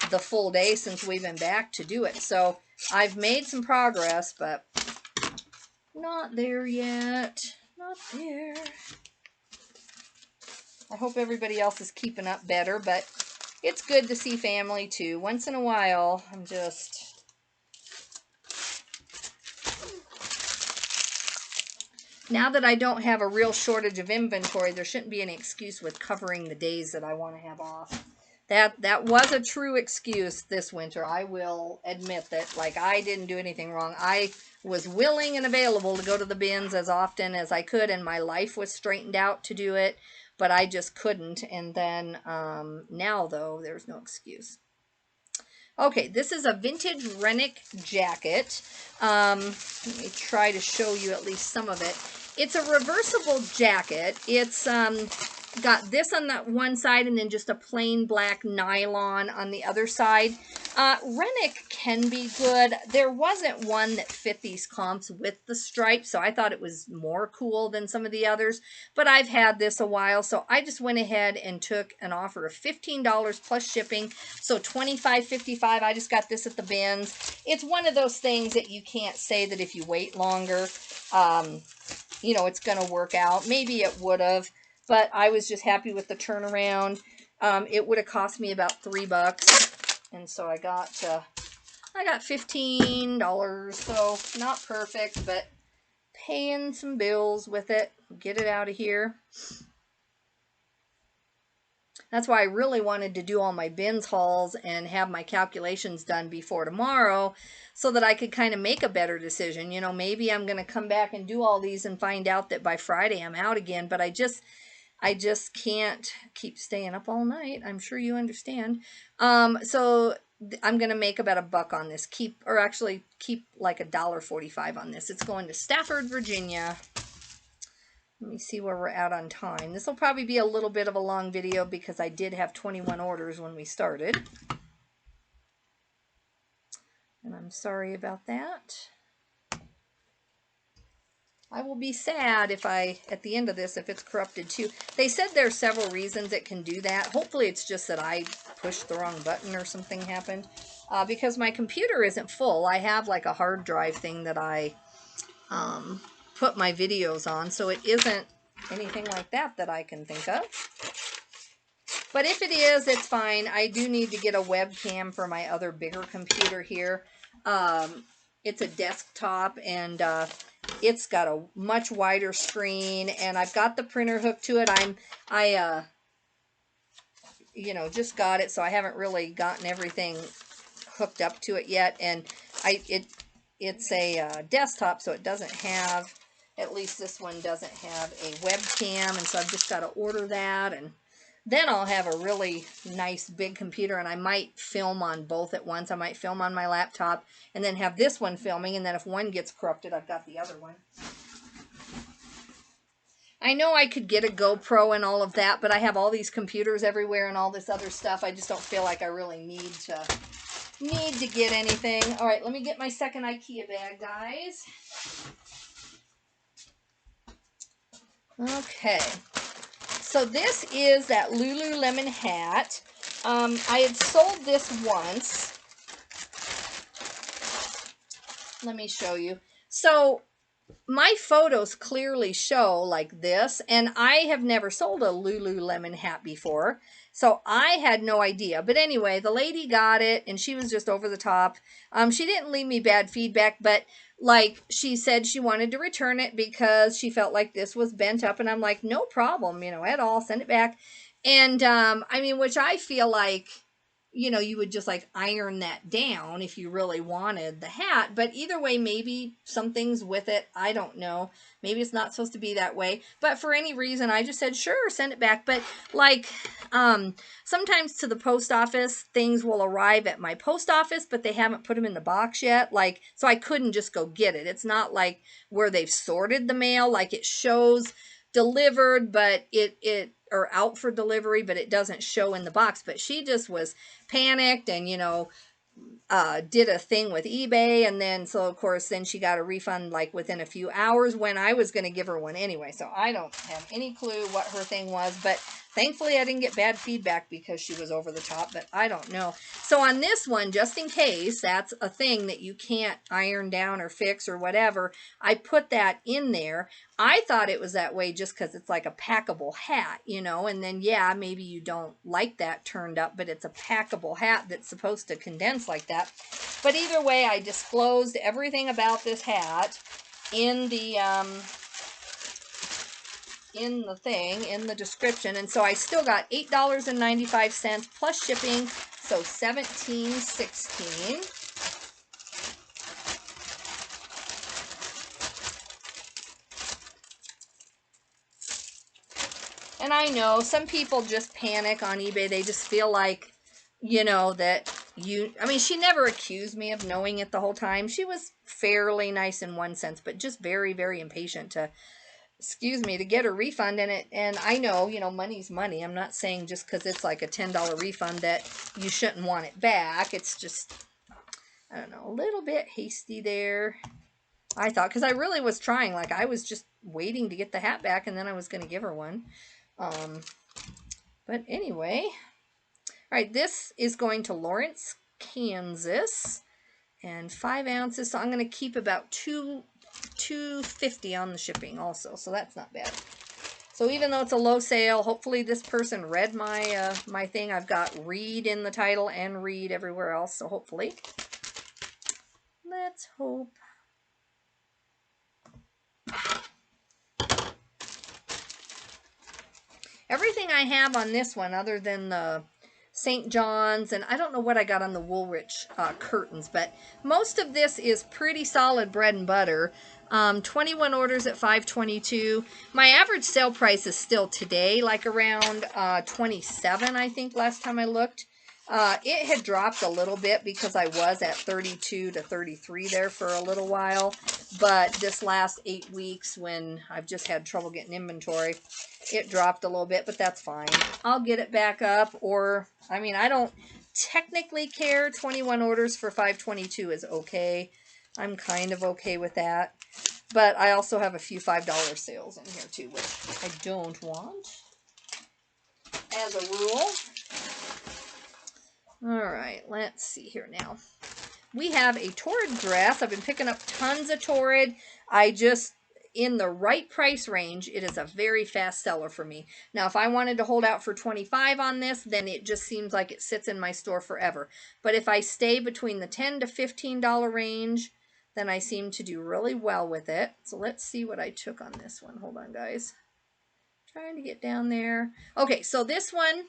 the full day since we've been back to do it. So I've made some progress, but not there yet. Not there. I hope everybody else is keeping up better, but it's good to see family too. Once in a while, I'm just... Now that I don't have a real shortage of inventory, there shouldn't be any excuse with covering the days that I want to have off. That was a true excuse this winter. I will admit that, like, I didn't do anything wrong. I was willing and available to go to the bins as often as I could, and my life was straightened out to do it. But I just couldn't, and then now, though, there's no excuse. Okay, this is a vintage Rennick jacket. Let me try to show you at least some of it. It's a reversible jacket. It's got this on that one side and then just a plain black nylon on the other side. Rennick can be good. There wasn't one that fit these comps with the stripes, so I thought it was more cool than some of the others. But I've had this a while, so I just went ahead and took an offer of $15 plus shipping, so $25.55. I just got this at the bins. It's one of those things that you can't say that if you wait longer, you know, it's going to work out. Maybe it would have. but I was just happy with the turnaround. It would have cost me about $3, and so I got $15, so not perfect, but paying some bills with it. Get it out of here. That's why I really wanted to do all my bins hauls and have my calculations done before tomorrow so that I could kind of make a better decision. You know, maybe I'm going to come back and do all these and find out that by Friday I'm out again, but I just can't keep staying up all night. I'm sure you understand. So I'm going to make about $1 on this. Keep like $1.45 on this. It's going to Stafford, Virginia. Let me see where we're at on time. This will probably be a little bit of a long video because I did have 21 orders when we started. And I'm sorry about that. I will be sad if at the end of this, if it's corrupted too. They said there's several reasons it can do that. Hopefully it's just that I pushed the wrong button or something happened. Because my computer isn't full. I have like a hard drive thing that I put my videos on. So it isn't anything like that that I can think of. But if it is, it's fine. I do need to get a webcam for my other bigger computer here. It's a desktop, and it's got a much wider screen, and I've got the printer hooked to it. I you know, just got it, so I haven't really gotten everything hooked up to it yet. And it's a desktop, so it doesn't have, at least this one doesn't have a webcam, and so I've just got to order that, and then I'll have a really nice big computer, and I might film on both at once. I might film on my laptop and then have this one filming, and then if one gets corrupted, I've got the other one. I know I could get a GoPro and all of that, but I have all these computers everywhere and all this other stuff. I just don't feel like I really need to get anything. All right, let me get my second IKEA bag, guys. Okay. So this is that Lululemon hat. I had sold this once. Let me show you. So my photos clearly show like this, and I have never sold a Lululemon hat before, so I had no idea. But anyway, the lady got it, and she was just over the top. She didn't leave me bad feedback, but like she said she wanted to return it because she felt like this was bent up, and I'm like, no problem, you know, at all, send it back. And I mean, which I feel like, you know, you would just like iron that down if you really wanted the hat. But either way, maybe something's with it. I don't know. Maybe it's not supposed to be that way. But for any reason, I just said, sure, send it back. But like, sometimes to the post office, things will arrive at my post office, but they haven't put them in the box yet. Like, so I couldn't just go get it. It's not like where they've sorted the mail. Like it shows delivered, but or out for delivery, but it doesn't show in the box. But she just was panicked and, you know, did a thing with eBay, and then so of course then she got a refund like within a few hours when I was going to give her one anyway. So I don't have any clue what her thing was, but thankfully I didn't get bad feedback because she was over the top, but I don't know. So on this one, just in case that's a thing that you can't iron down or fix or whatever, I put that in there. I thought it was that way just because it's like a packable hat, you know, and then yeah, maybe you don't like that turned up, but it's a packable hat that's supposed to condense like that. But either way, I disclosed everything about this hat in the description, and so I still got $8.95 plus shipping, so $17.16. And I know some people just panic on eBay. They just feel like, you know, that I mean, she never accused me of knowing it the whole time. She was fairly nice in one sense, but just very, very impatient to, excuse me, to get a refund. And I know, you know, money's money. I'm not saying just because it's like a $10 refund that you shouldn't want it back. It's just, I don't know, a little bit hasty there. I thought, because I really was trying, like I was just waiting to get the hat back and then I was going to give her one. But anyway, all right, this is going to Lawrence, Kansas, and 5 ounces. So I'm going to keep about $2.50 on the shipping also. So that's not bad. So even though it's a low sale, hopefully this person read my my thing. I've got read in the title and read everywhere else. So hopefully. Let's hope. Everything I have on this one, other than the St. John's, and I don't know what I got on the Woolrich curtains, but most of this is pretty solid bread and butter. 21 orders at $5.22. My average sale price is still today, like around 27, I think, last time I looked. It had dropped a little bit because I was at 32 to 33 there for a little while. But this last 8 weeks, when I've just had trouble getting inventory, it dropped a little bit, but that's fine. I'll get it back up, or, I mean, I don't technically care. 21 orders for $5.22 is okay. I'm kind of okay with that. But I also have a few $5 sales in here too, which I don't want, as a rule. All right, let's see here now. We have a Torrid dress. I've been picking up tons of Torrid. In the right price range, it is a very fast seller for me. Now, if I wanted to hold out for 25 on this, then it just seems like it sits in my store forever. But if I stay between the $10 to $15 range, then I seem to do really well with it. So let's see what I took on this one. Hold on, guys. Trying to get down there. Okay, so this one,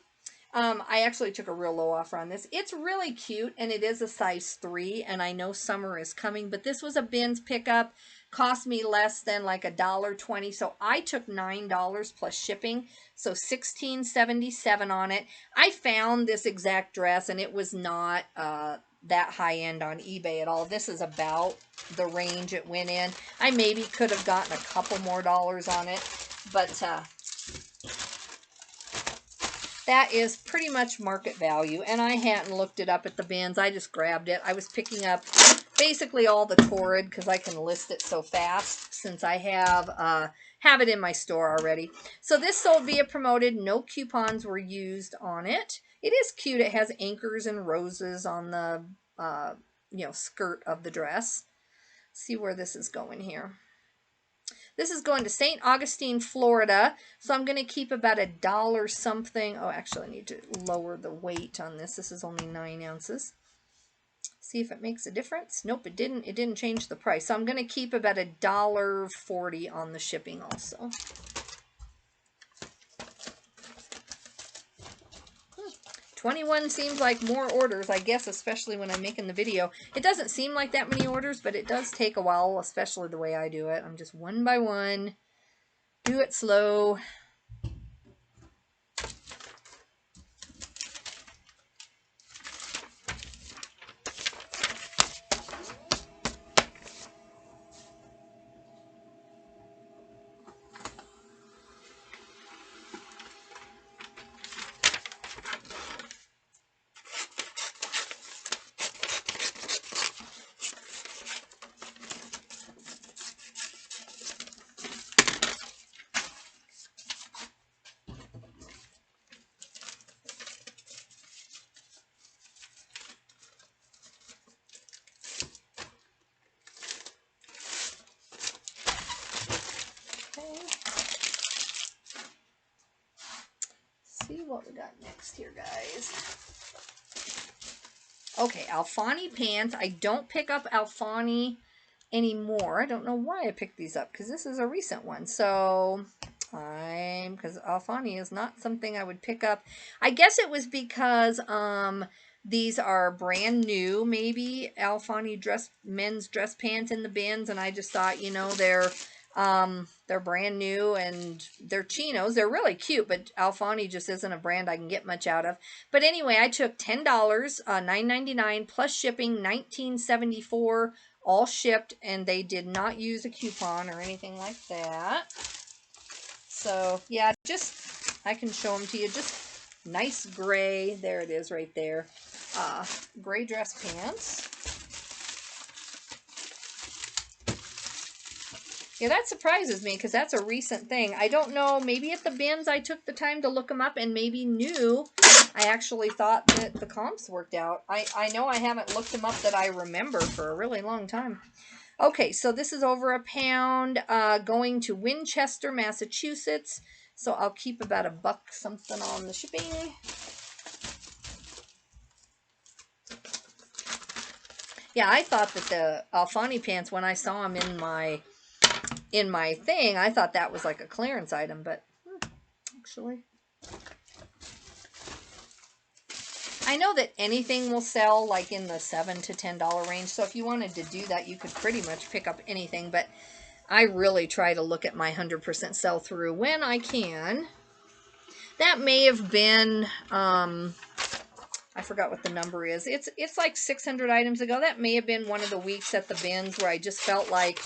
I actually took a real low offer on this. It's really cute, and it is a size 3, and I know summer is coming, but this was a bins pickup. Cost me less than like $1.20, so I took $9 plus shipping, so $16.77 on it. I found this exact dress, and it was not that high end on eBay at all. This is about the range it went in. I maybe could have gotten a couple more dollars on it, but that is pretty much market value, and I hadn't looked it up at the bins. I just grabbed it. I was picking up basically all the Torrid because I can list it so fast since I have it in my store already. So this sold via promoted. No coupons were used on it. It is cute. It has anchors and roses on the skirt of the dress. Let's see where this is going here. This is going to St. Augustine, Florida. So I'm going to keep about $1 something. Oh, actually, I need to lower the weight on this. This is only 9 ounces. See if it makes a difference. Nope, it didn't. It didn't change the price. So I'm going to keep about $1.40 on the shipping also. 21 seems like more orders, I guess, especially when I'm making the video. It doesn't seem like that many orders, but it does take a while, especially the way I do it. I'm just one by one. Do it slow. See what we got next here, guys. Okay, Alfani pants. I don't pick up Alfani anymore. I don't know why I picked these up because this is a recent one. So because Alfani is not something I would pick up. I guess it was because these are brand new, maybe Alfani men's dress pants in the bins, and I just thought, they're brand new and they're chinos. They're really cute, but Alfani just isn't a brand I can get much out of. But anyway, I took $10, $9.99 plus shipping, $19.74, all shipped, and they did not use a coupon or anything like that. So yeah, I can show them to you. Just nice gray. There it is right there. Gray dress pants. Yeah, that surprises me because that's a recent thing. I don't know, maybe at the bins I took the time to look them up and maybe knew. I actually thought that the comps worked out. I know I haven't looked them up that I remember for a really long time. Okay, so this is over £1, going to Winchester, Massachusetts. So I'll keep about $1 something on the shipping. Yeah, I thought that the Alfani pants, when I saw them in my thing, I thought that was like a clearance item, but actually, I know that anything will sell like in the $7 to $10 range. So if you wanted to do that, you could pretty much pick up anything. But I really try to look at my 100% sell through when I can. That may have been, I forgot what the number is. It's like 600 items ago. That may have been one of the weeks at the bins where I just felt like,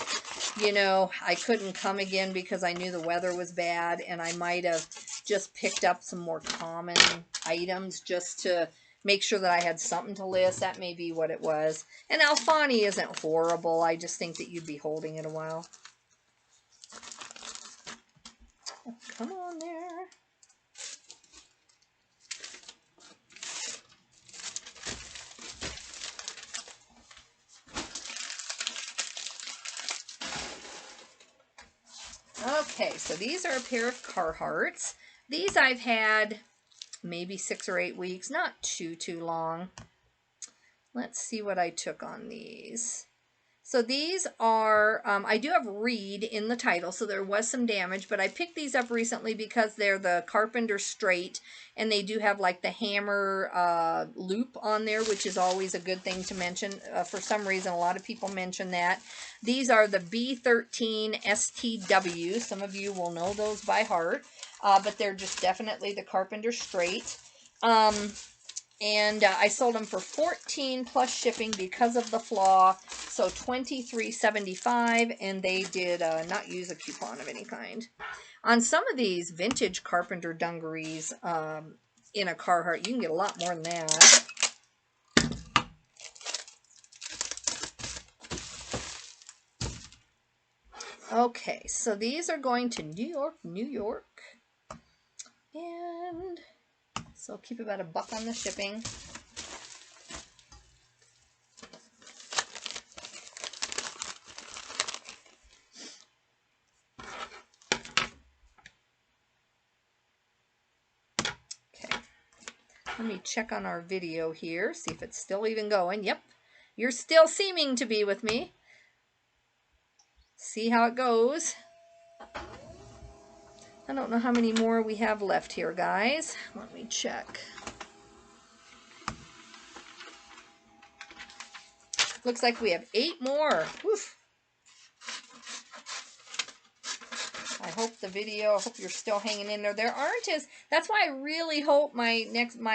you know, I couldn't come again because I knew the weather was bad, and I might have just picked up some more common items just to make sure that I had something to list. That may be what it was. And Alfani isn't horrible. I just think that you'd be holding it a while. Oh, come on there. Okay, so these are a pair of Carhartts. These I've had maybe 6 or 8 weeks, not too long. Let's see what I took on these. So these are, I do have Reed in the title, so there was some damage, but I picked these up recently because they're the Carpenter Straight, and they do have like the hammer loop on there, which is always a good thing to mention. For some reason, a lot of people mention that. These are the B13 STW. Some of you will know those by heart, but they're just definitely the Carpenter Straight. And I sold them for $14 plus shipping because of the flaw, so $23.75, and they did not use a coupon of any kind. On some of these vintage Carpenter dungarees in a Carhartt, you can get a lot more than that. Okay, so these are going to New York, New York, and so I'll keep about $1 on the shipping. Let me check on our video here, see if it's still even going. Yep, you're still seeming to be with me. See how it goes. I don't know how many more we have left here, guys. Let me check. Looks like we have 8 more. Woof. I hope I hope you're still hanging in there. There aren't that's why I really hope my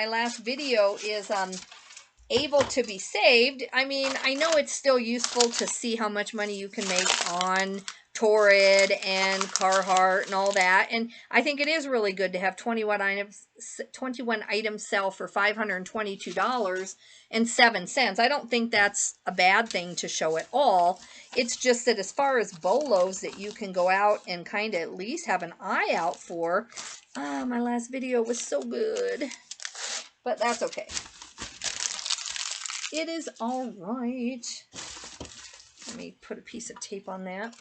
last video is able to be saved. I mean, I know it's still useful to see how much money you can make on Torrid and Carhartt and all that, and I think it is really good to have 21 items sell for $522.07. I don't think that's a bad thing to show at all. It's just that as far as bolos that you can go out and kind of at least have an eye out for. My last video was so good, but that's okay. It is all right. Let me put a piece of tape on that.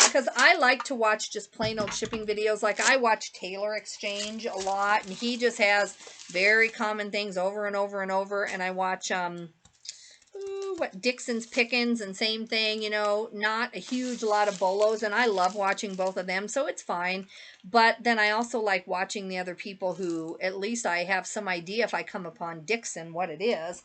Because I like to watch just plain old shipping videos. Like I watch Taylor Exchange a lot, and he just has very common things over and over and over. And I watch Dixon's Pickens, and same thing, you know, not a huge lot of bolos, and I love watching both of them, so it's fine. But then I also like watching the other people who at least I have some idea if I come upon Dixon what it is.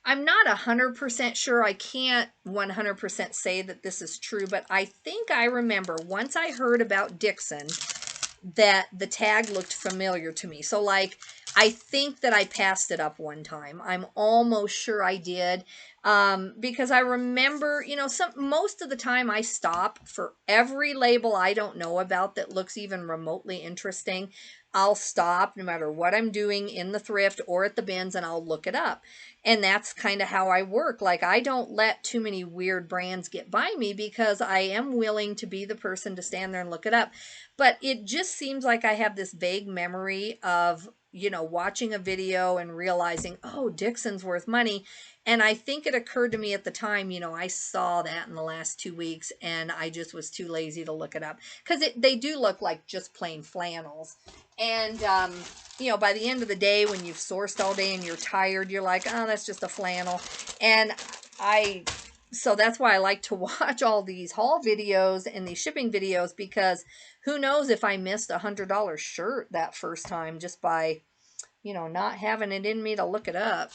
I'm not 100% sure. I can't 100% say that this is true, but I think I remember once I heard about Dixon that the tag looked familiar to me. So like, I think that I passed it up one time. I'm almost sure I did. Because I remember, you know, most of the time I stop for every label I don't know about that looks even remotely interesting. I'll stop no matter what I'm doing in the thrift or at the bins, and I'll look it up. And that's kind of how I work. Like, I don't let too many weird brands get by me because I am willing to be the person to stand there and look it up. But it just seems like I have this vague memory of you know, watching a video and realizing, oh, Dixon's worth money. And I think it occurred to me at the time, you know, I saw that in the last 2 weeks and I just was too lazy to look it up, because they do look like just plain flannels. And, you know, by the end of the day, when you've sourced all day and you're tired, you're like, oh, that's just a flannel. And so that's why I like to watch all these haul videos and these shipping videos, because who knows if I missed $100 shirt that first time just by, you know, not having it in me to look it up.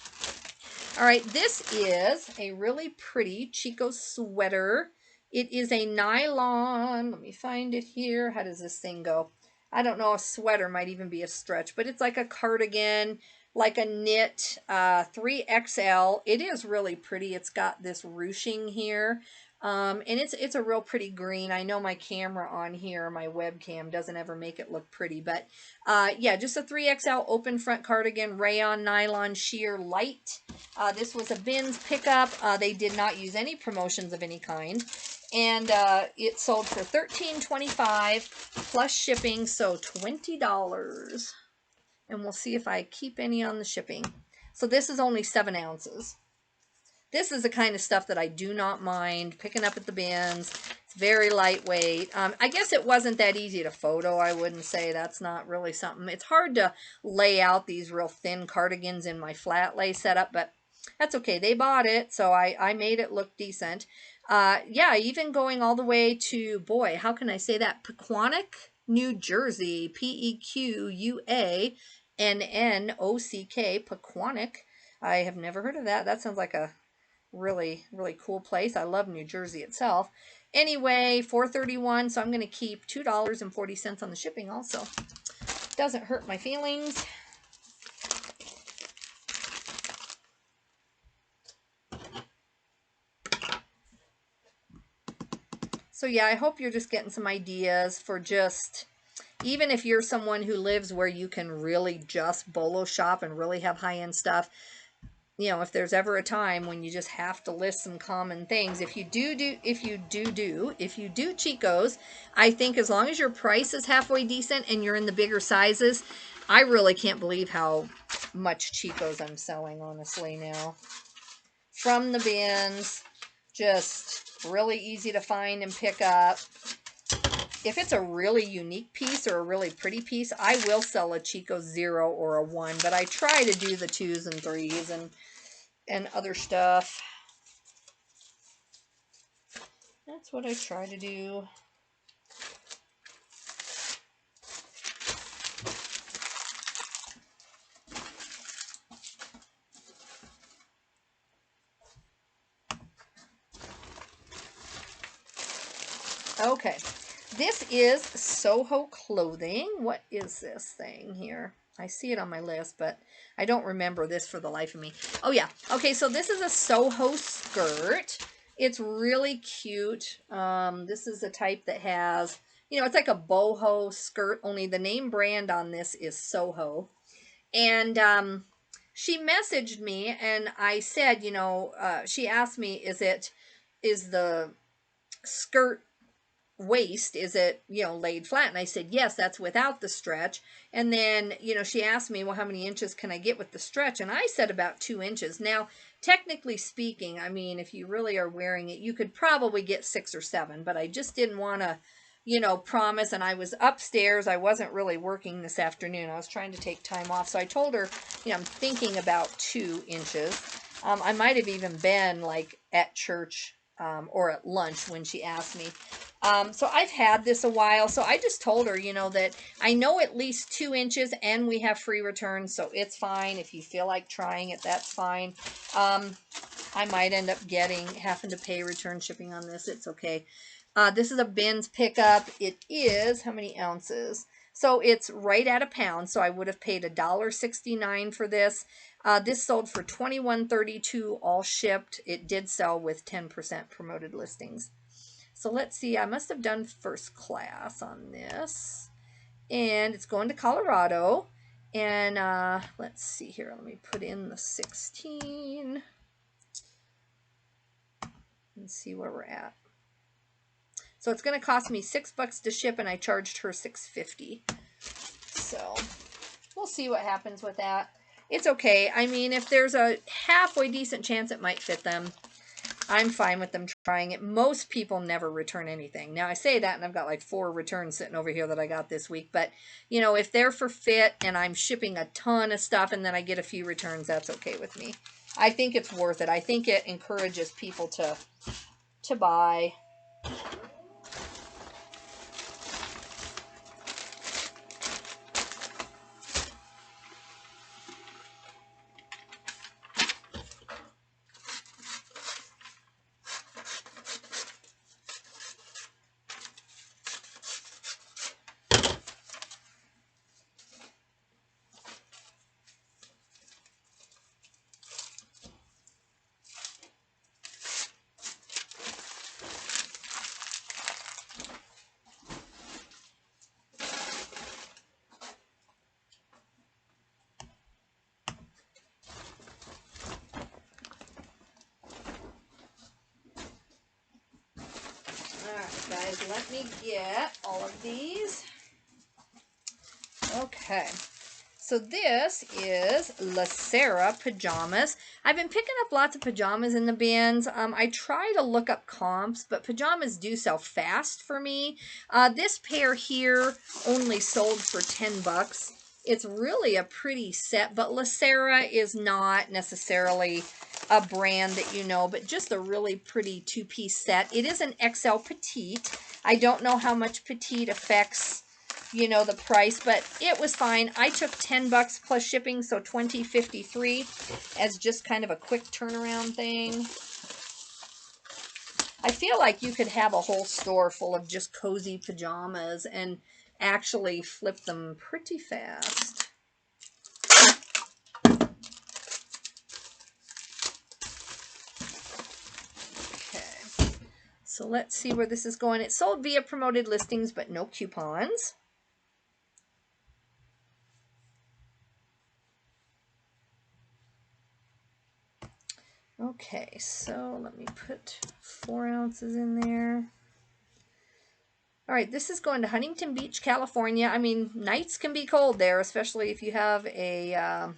All right, this is a really pretty Chico sweater. It is a nylon. Let me find it here. How does this thing go? I don't know. A sweater might even be a stretch, but it's like a cardigan, like a knit, 3XL. It is really pretty. It's got this ruching here. And it's a real pretty green. I know my camera on here, my webcam, doesn't ever make it look pretty, but yeah, just a 3XL open front cardigan, rayon, nylon, sheer, light. This was a bins pickup. They did not use any promotions of any kind, and it sold for $13.25 plus shipping, so $20. And we'll see if I keep any on the shipping. So this is only 7 ounces. This is the kind of stuff that I do not mind picking up at the bins. It's very lightweight. I guess it wasn't that easy to photo, I wouldn't say. That's not really something. It's hard to lay out these real thin cardigans in my flat lay setup, but that's okay. They bought it, so I made it look decent. Yeah, even going all the way to, boy, how can I say that? Pequannock, New Jersey. Pequannock, Pequannock. I have never heard of that. That sounds like a really, really cool place. I love New Jersey itself. Anyway, $4.31, so I'm going to keep $2.40 on the shipping also. Doesn't hurt my feelings. So yeah, I hope you're just getting some ideas for just, even if you're someone who lives where you can really just bolo shop and really have high-end stuff, you know, if there's ever a time when you just have to list some common things, if you do Chicos, I think as long as your price is halfway decent and you're in the bigger sizes, I really can't believe how much Chicos I'm selling, honestly, now. From the bins, just really easy to find and pick up. If it's a really unique piece or a really pretty piece, I will sell a Chico 0 or a 1, but I try to do the 2s and 3s and other stuff. That's what I try to do. Okay, this is Soho Clothing. What is this thing here? I see it on my list, but I don't remember this for the life of me. Oh yeah, okay, so this is a Soho skirt. It's really cute. This is the type that has, you know, it's like a boho skirt, only the name brand on this is Soho. And she messaged me and I said, you know, she asked me, is the skirt waist, is it, you know, laid flat? And I said, yes, that's without the stretch. And then, you know, she asked me, well, how many inches can I get with the stretch? And I said about 2 inches. Now, technically speaking, I mean, if you really are wearing it, you could probably get 6 or 7, but I just didn't want to, you know, promise. And I was upstairs. I wasn't really working this afternoon. I was trying to take time off. So I told her, you know, I'm thinking about 2 inches. I might have even been like at church or at lunch when she asked me. So I've had this a while, so I just told her, you know, that I know at least 2 inches and we have free returns, so it's fine. If you feel like trying it, that's fine. I might end up having to pay return shipping on this. It's okay. This is a bins pickup. It is, how many ounces? So it's right at a pound, so I would have paid $1.69 for this. This sold for $21.32 all shipped. It did sell with 10% promoted listings. So let's see, I must have done first class on this. And it's going to Colorado. And let's see here. Let me put in the 16. And see where we're at. So it's going to cost me $6 to ship, and I charged her $6.50. So we'll see what happens with that. It's okay. I mean, if there's a halfway decent chance it might fit them, I'm fine with them trying it. Most people never return anything. Now, I say that, and I've got like 4 returns sitting over here that I got this week. But, you know, if they're for fit and I'm shipping a ton of stuff and then I get a few returns, that's okay with me. I think it's worth it. I think it encourages people to buy. Alright, guys, let me get all of these. Okay. So this is Reseller pajamas. I've been picking up lots of pajamas in the bins. I try to look up comps, but pajamas do sell fast for me. This pair here only sold for 10 bucks. It's really a pretty set, but Reseller is not necessarily a brand that you know, but just a really pretty 2-piece set. It is an XL petite. I don't know how much petite affects, you know, the price, but it was fine. I took 10 bucks plus shipping, so $20.53 as just kind of a quick turnaround thing. I feel like you could have a whole store full of just cozy pajamas and actually flip them pretty fast. Okay, so let's see where this is going. It sold via promoted listings, but no coupons. Okay, so let me put 4 ounces in there. All right, this is going to Huntington Beach, California. I mean, nights can be cold there, especially if you have a,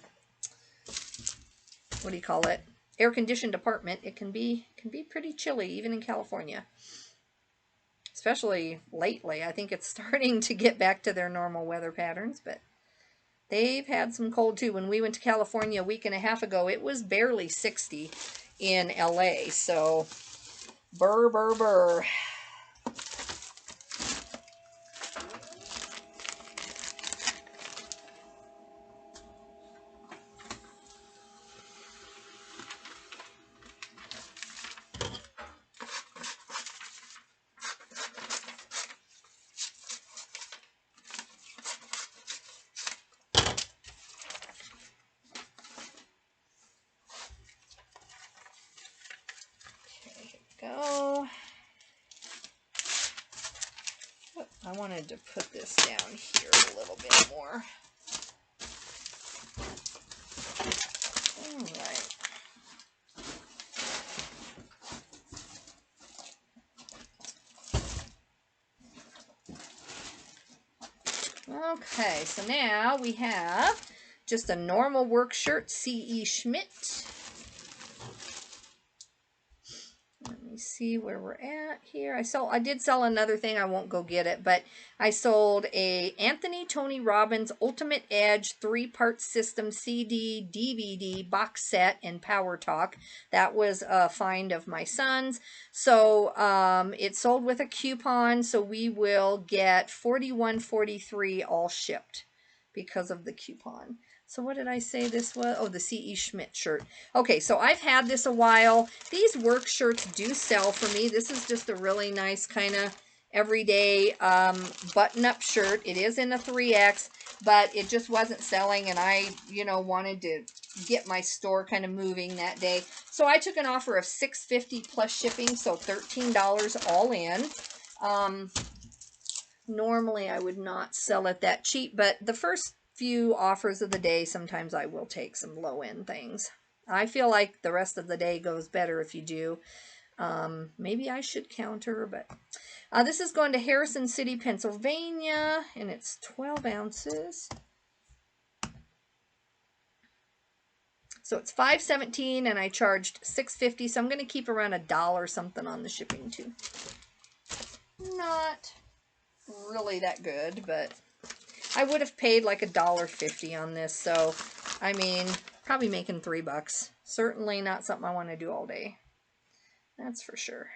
what do you call it? Air-conditioned apartment. It can be pretty chilly, even in California. Especially lately. I think it's starting to get back to their normal weather patterns, but they've had some cold too. When we went to California a week and a half ago, it was barely 60 in LA, so burr, burr, burr. Go. I wanted to put this down here a little bit more. All right. Okay, so now we have just a normal work shirt, C.E. Schmidt. Let me see where we're at here. I did sell another thing. I won't go get it, but I sold a Anthony Tony Robbins Ultimate Edge 3-part system CD DVD box set in Power Talk. That was a find of my son's. So it sold with a coupon, so we will get $41.43 all shipped because of the coupon. So what did I say this was? Oh, the C.E. Schmidt shirt. Okay, so I've had this a while. These work shirts do sell for me. This is just a really nice kind of everyday button-up shirt. It is in a 3X, but it just wasn't selling, and I, you know, wanted to get my store kind of moving that day. So I took an offer of $6.50 plus shipping, so $13 all in. Normally I would not sell it that cheap, but the first few offers of the day, sometimes I will take some low-end things. I feel like the rest of the day goes better if you do. Maybe I should counter, but this is going to Harrison City, Pennsylvania, and it's 12 ounces. So it's $5.17 and I charged $6.50. So I'm going to keep around $1 something on the shipping too. Not really that good, but I would have paid like $1.50 on this. So, I mean, probably making $3. Certainly not something I want to do all day. That's for sure.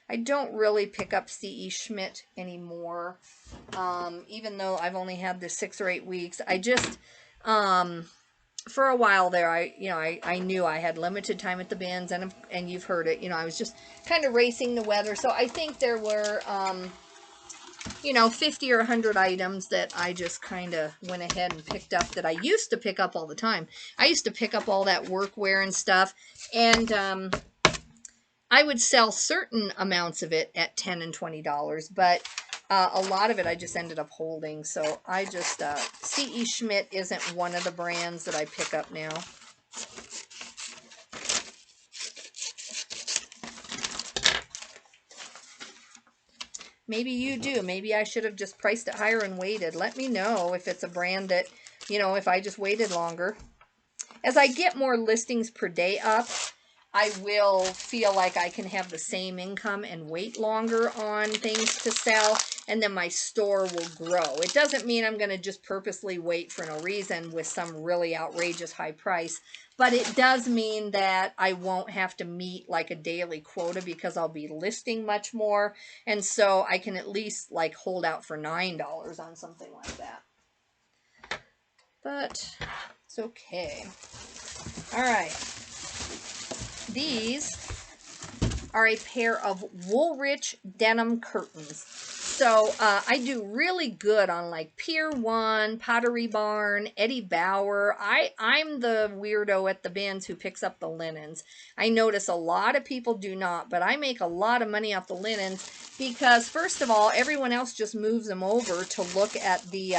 I don't really pick up C.E. Schmidt anymore, even though I've only had this 6 or 8 weeks. I just, for a while there, I knew I had limited time at the bins, and you've heard it, I was just kind of racing the weather. So I think there were, 50 or 100 items that I just kind of went ahead and picked up that I used to pick up all the time. I used to pick up all that workwear and stuff, and I would sell certain amounts of it at $10 and $20, but a lot of it I just ended up holding. So I just, C.E. Schmidt isn't one of the brands that I pick up now. Maybe you do. Maybe I should have just priced it higher and waited. Let me know if it's a brand that, if I just waited longer. As I get more listings per day up, I will feel like I can have the same income and wait longer on things to sell, and then my store will grow. It doesn't mean I'm going to just purposely wait for no reason with some really outrageous high price, but it does mean that I won't have to meet like a daily quota because I'll be listing much more, and so I can at least like hold out for $9 on something like that. But it's okay. All right. These are a pair of Woolrich denim curtains. So I do really good on like Pier 1, Pottery Barn, Eddie Bauer. I'm the weirdo at the bins who picks up the linens. I notice a lot of people do not, but I make a lot of money off the linens because, first of all, everyone else just moves them over to look at the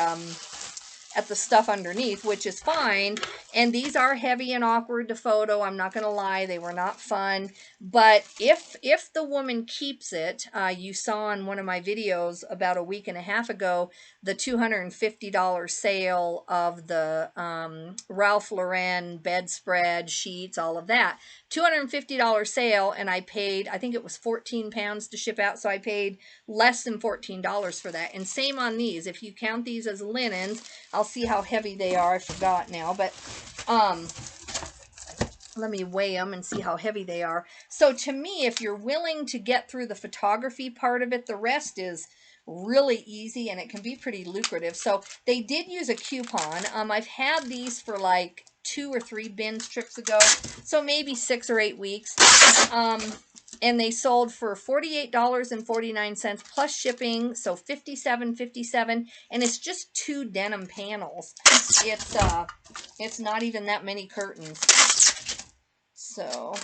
stuff underneath, which is fine. And these are heavy and awkward to photo. I'm not going to lie. They were not fun. But if the woman keeps it, you saw in one of my videos about a week and a half ago, the $250 sale of the Ralph Lauren bedspread, sheets, all of that. $250 sale, and I paid, I think it was 14 pounds to ship out, so I paid less than $14 for that. And same on these. If you count these as linens, I'll see how heavy they are. I forgot now, but let me weigh them and see how heavy they are. So to me, if you're willing to get through the photography part of it, the rest is really easy and it can be pretty lucrative. So they did use a coupon. I've had these for like 2 or 3 bins trips ago, so maybe 6 or 8 weeks. And they sold for $48.49 plus shipping, so $57.57, and it's just 2 denim panels. It's not even that many curtains. So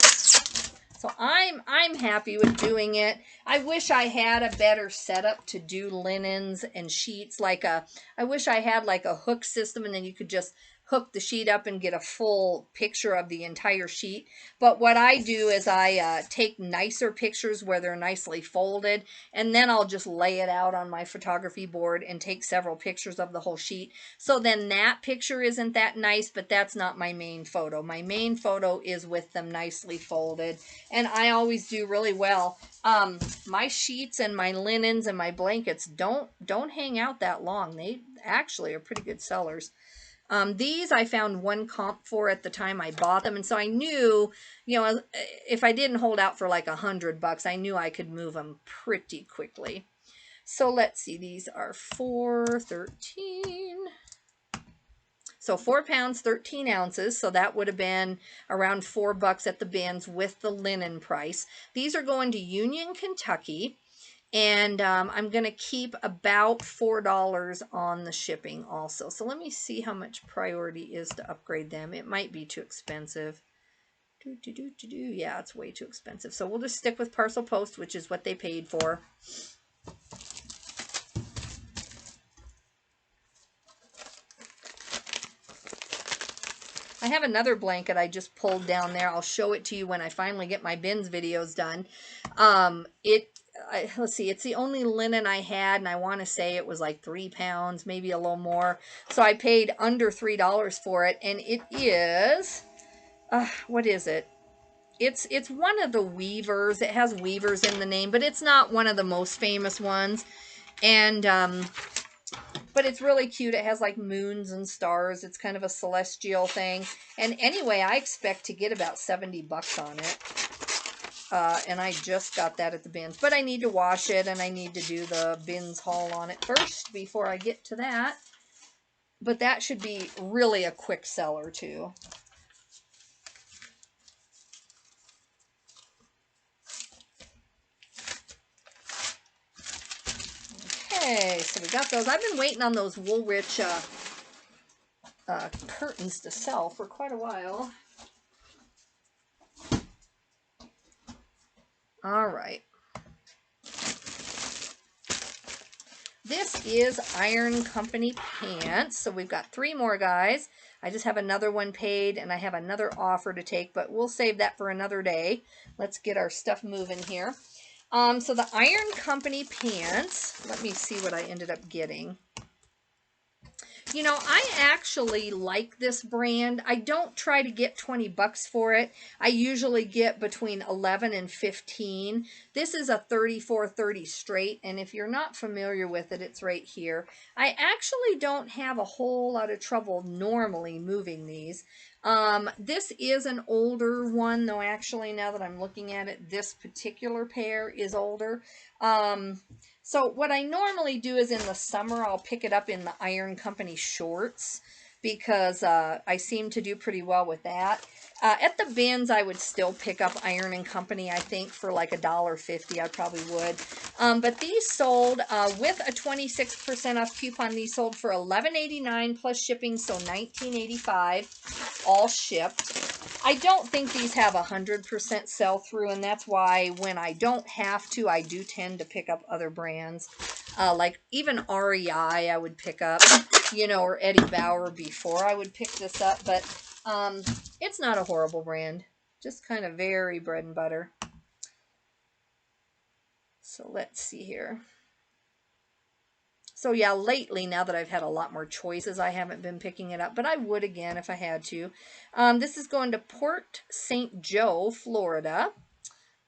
I'm happy with doing it. I wish I had a better setup to do linens and sheets. I wish I had like a hook system, and then you could just hook the sheet up and get a full picture of the entire sheet. But what I do is I take nicer pictures where they're nicely folded, and then I'll just lay it out on my photography board and take several pictures of the whole sheet. So then that picture isn't that nice, but that's not my main photo. My main photo is with them nicely folded, and I always do really well. My sheets and my linens and my blankets don't hang out that long. They actually are pretty good sellers. These I found one comp for at the time I bought them, and so I knew, if I didn't hold out for like $100, I knew I could move them pretty quickly. So let's see, these are $4.13. So 4 pounds, 13 ounces. So that would have been around $4 at the bins with the linen price. These are going to Union, Kentucky. And I'm going to keep about $4 on the shipping also. So let me see how much priority is to upgrade them. It might be too expensive. Yeah, it's way too expensive. So we'll just stick with parcel post, which is what they paid for. I have another blanket I just pulled down there. I'll show it to you when I finally get my bins videos done. let's see, it's the only linen I had, and I want to say it was like 3 pounds, maybe a little more. So I paid under $3 for it, and it is, what is it? It's one of the weavers. It has weavers in the name, but it's not one of the most famous ones. And, but it's really cute. It has like moons and stars. It's kind of a celestial thing. And anyway, I expect to get about 70 bucks on it. And I just got that at the bins. But I need to wash it, and I need to do the bins haul on it first before I get to that. But that should be really a quick seller too. Okay, so we got those. I've been waiting on those Woolrich curtains to sell for quite a while. All right. This is Iron Company pants. So we've got 3 more, guys. I just have another one paid, and I have another offer to take, but we'll save that for another day. Let's get our stuff moving here. So the Iron Company pants, let me see what I ended up getting. You know, I actually like this brand. I don't try to get 20 bucks for it. I usually get between 11 and 15. This is a 34-30 straight, and if you're not familiar with it, it's right here. I actually don't have a whole lot of trouble normally moving these. This is an older one, though actually now that I'm looking at it, this particular pair is older. So what I normally do is in the summer, I'll pick it up in the Iron Company shorts because I seem to do pretty well with that. At the bins, I would still pick up Iron and Company, I think, for like $1.50. I probably would. But these sold with a 26% off coupon. These sold for $11.89 plus shipping, so $19.85, all shipped. I don't think these have 100% sell-through, and that's why when I don't have to, I do tend to pick up other brands. Like even REI I would pick up, you know, or Eddie Bauer before I would pick this up. But it's not a horrible brand. Just kind of very bread and butter. So let's see here. So yeah, lately, now that I've had a lot more choices, I haven't been picking it up, but I would again if I had to. This is going to Port St. Joe, Florida,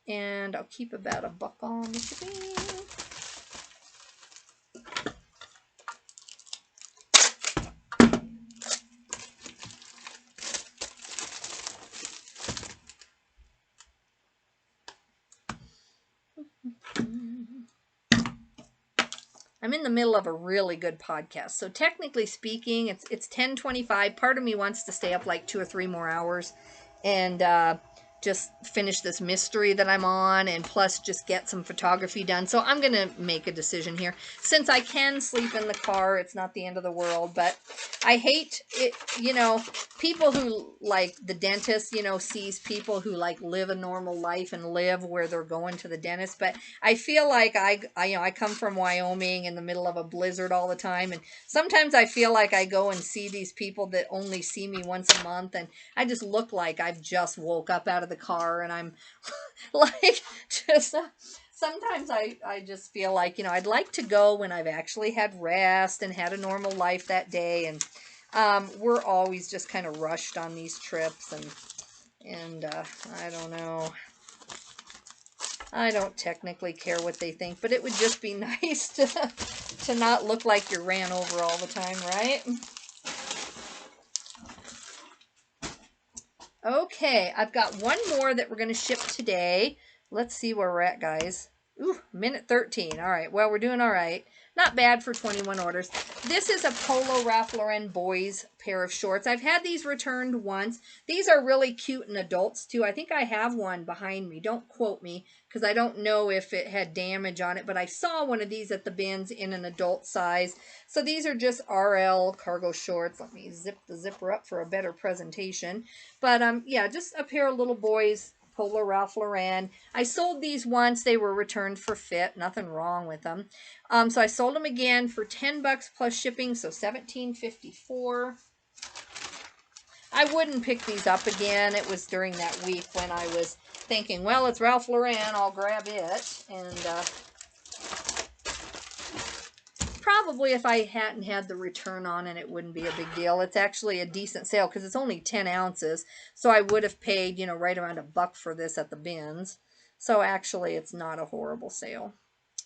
and I'll keep about $1 on the shipping. I'm in the middle of a really good podcast. So technically speaking, it's 10:25. Part of me wants to stay up like 2 or 3 more hours and just finish this mystery that I'm on, and plus just get some photography done. So I'm going to make a decision here. Since I can sleep in the car, it's not the end of the world, but I hate it, you know, people who, like the dentist, you know, sees people who like live a normal life and live where they're going to the dentist. But I feel like I come from Wyoming in the middle of a blizzard all the time, and sometimes I feel like I go and see these people that only see me once a month, and I just look like I've just woke up out of the car, and I'm like just sometimes I just feel like, you know, I'd like to go when I've actually had rest and had a normal life that day. And we're always just kind of rushed on these trips, and I don't know. I don't technically care what they think, but it would just be nice to not look like you're ran over all the time, right? Okay, I've got one more that we're going to ship today. Let's see where we're at, guys. Ooh, minute 13. All right, well, we're doing all right. Not bad for 21 orders. This is a Polo Ralph Lauren boys pair of shorts. I've had these returned once. These are really cute in adults, too. I think I have one behind me. Don't quote me, because I don't know if it had damage on it, but I saw one of these at the bins in an adult size. So these are just RL cargo shorts. Let me zip the zipper up for a better presentation. But yeah, just a pair of little boys, Polo Ralph Lauren. I sold these once. They were returned for fit. Nothing wrong with them. So I sold them again for 10 bucks plus shipping, so $17.54. I wouldn't pick these up again. It was during that week when I was thinking, well, it's Ralph Lauren, I'll grab it. And probably, if I hadn't had the return on it, it wouldn't be a big deal. It's actually a decent sale because it's only 10 ounces. So I would have paid, you know, right around $1 for this at the bins. So actually, it's not a horrible sale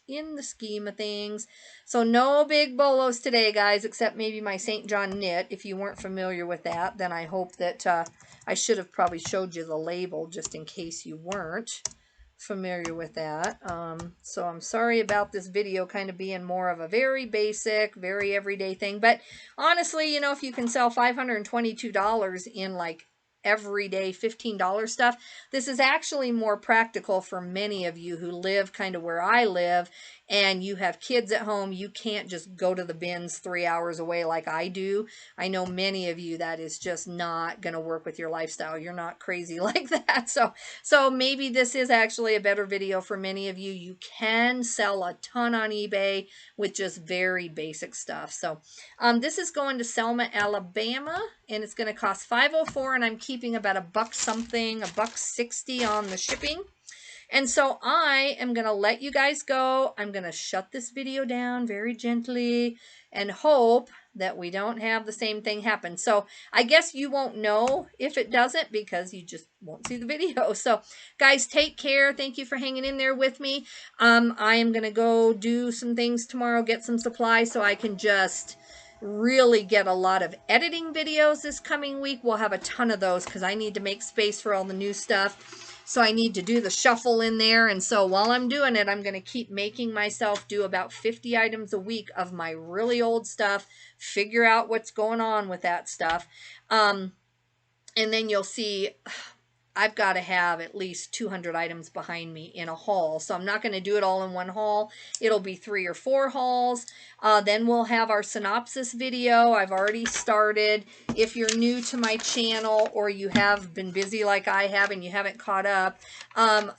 in the scheme of things. So no big bolos today, guys, except maybe my St. John knit. If you weren't familiar with that, then I hope that I should have probably showed you the label just in case you weren't familiar with that. So I'm sorry about this video kind of being more of a very basic, very everyday thing. But honestly, you know, if you can sell $522 in like everyday $15 stuff, this is actually more practical for many of you who live kind of where I live and you have kids at home. You can't just go to the bins 3 hours away like I do. I know many of you that is just not going to work with your lifestyle. You're not crazy like that. So maybe this is actually a better video for many of you. You can sell a ton on eBay with just very basic stuff. So this is going to Selma, Alabama, and it's going to cost $5.04, and I'm keeping about $1 something, $1.60 on the shipping. And so I am going to let you guys go. I'm going to shut this video down very gently and hope that we don't have the same thing happen. So I guess you won't know if it doesn't because you just won't see the video. So guys, take care. Thank you for hanging in there with me. I am going to go do some things tomorrow, get some supplies so I can just really get a lot of editing videos this coming week. We'll have a ton of those because I need to make space for all the new stuff. So I need to do the shuffle in there. And so while I'm doing it, I'm going to keep making myself do about 50 items a week of my really old stuff, figure out what's going on with that stuff. And then you'll see I've got to have at least 200 items behind me in a haul. So I'm not going to do it all in one haul. It'll be 3 or 4 hauls. Then we'll have our synopsis video. I've already started. If you're new to my channel or you have been busy like I have and you haven't caught up,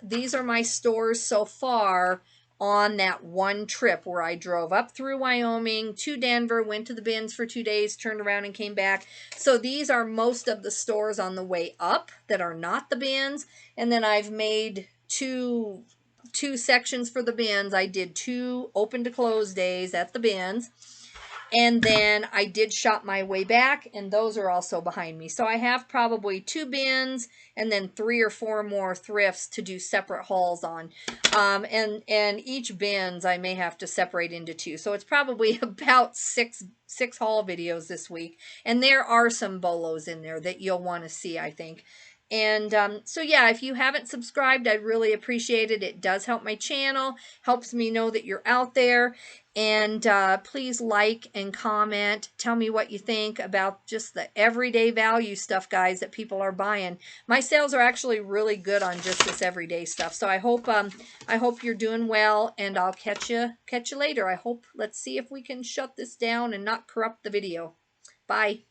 these are my stores so far on that one trip where I drove up through Wyoming to Denver, went to the bins for 2 days, turned around and came back. So these are most of the stores on the way up that are not the bins. And then I've made two sections for the bins. I did 2 open to close days at the bins. And then I did shop my way back, and those are also behind me. So I have probably 2 bins and then 3 or 4 more thrifts to do separate hauls on. And each bins I may have to separate into 2. So it's probably about six haul videos this week. And there are some bolos in there that you'll want to see, I think. And so yeah, if you haven't subscribed, I'd really appreciate it. It does help my channel, helps me know that you're out there. And please like and comment. Tell me what you think about just the everyday value stuff, guys, that people are buying. My sales are actually really good on just this everyday stuff. So I hope you're doing well, and I'll catch you later. Let's see if we can shut this down and not corrupt the video. Bye.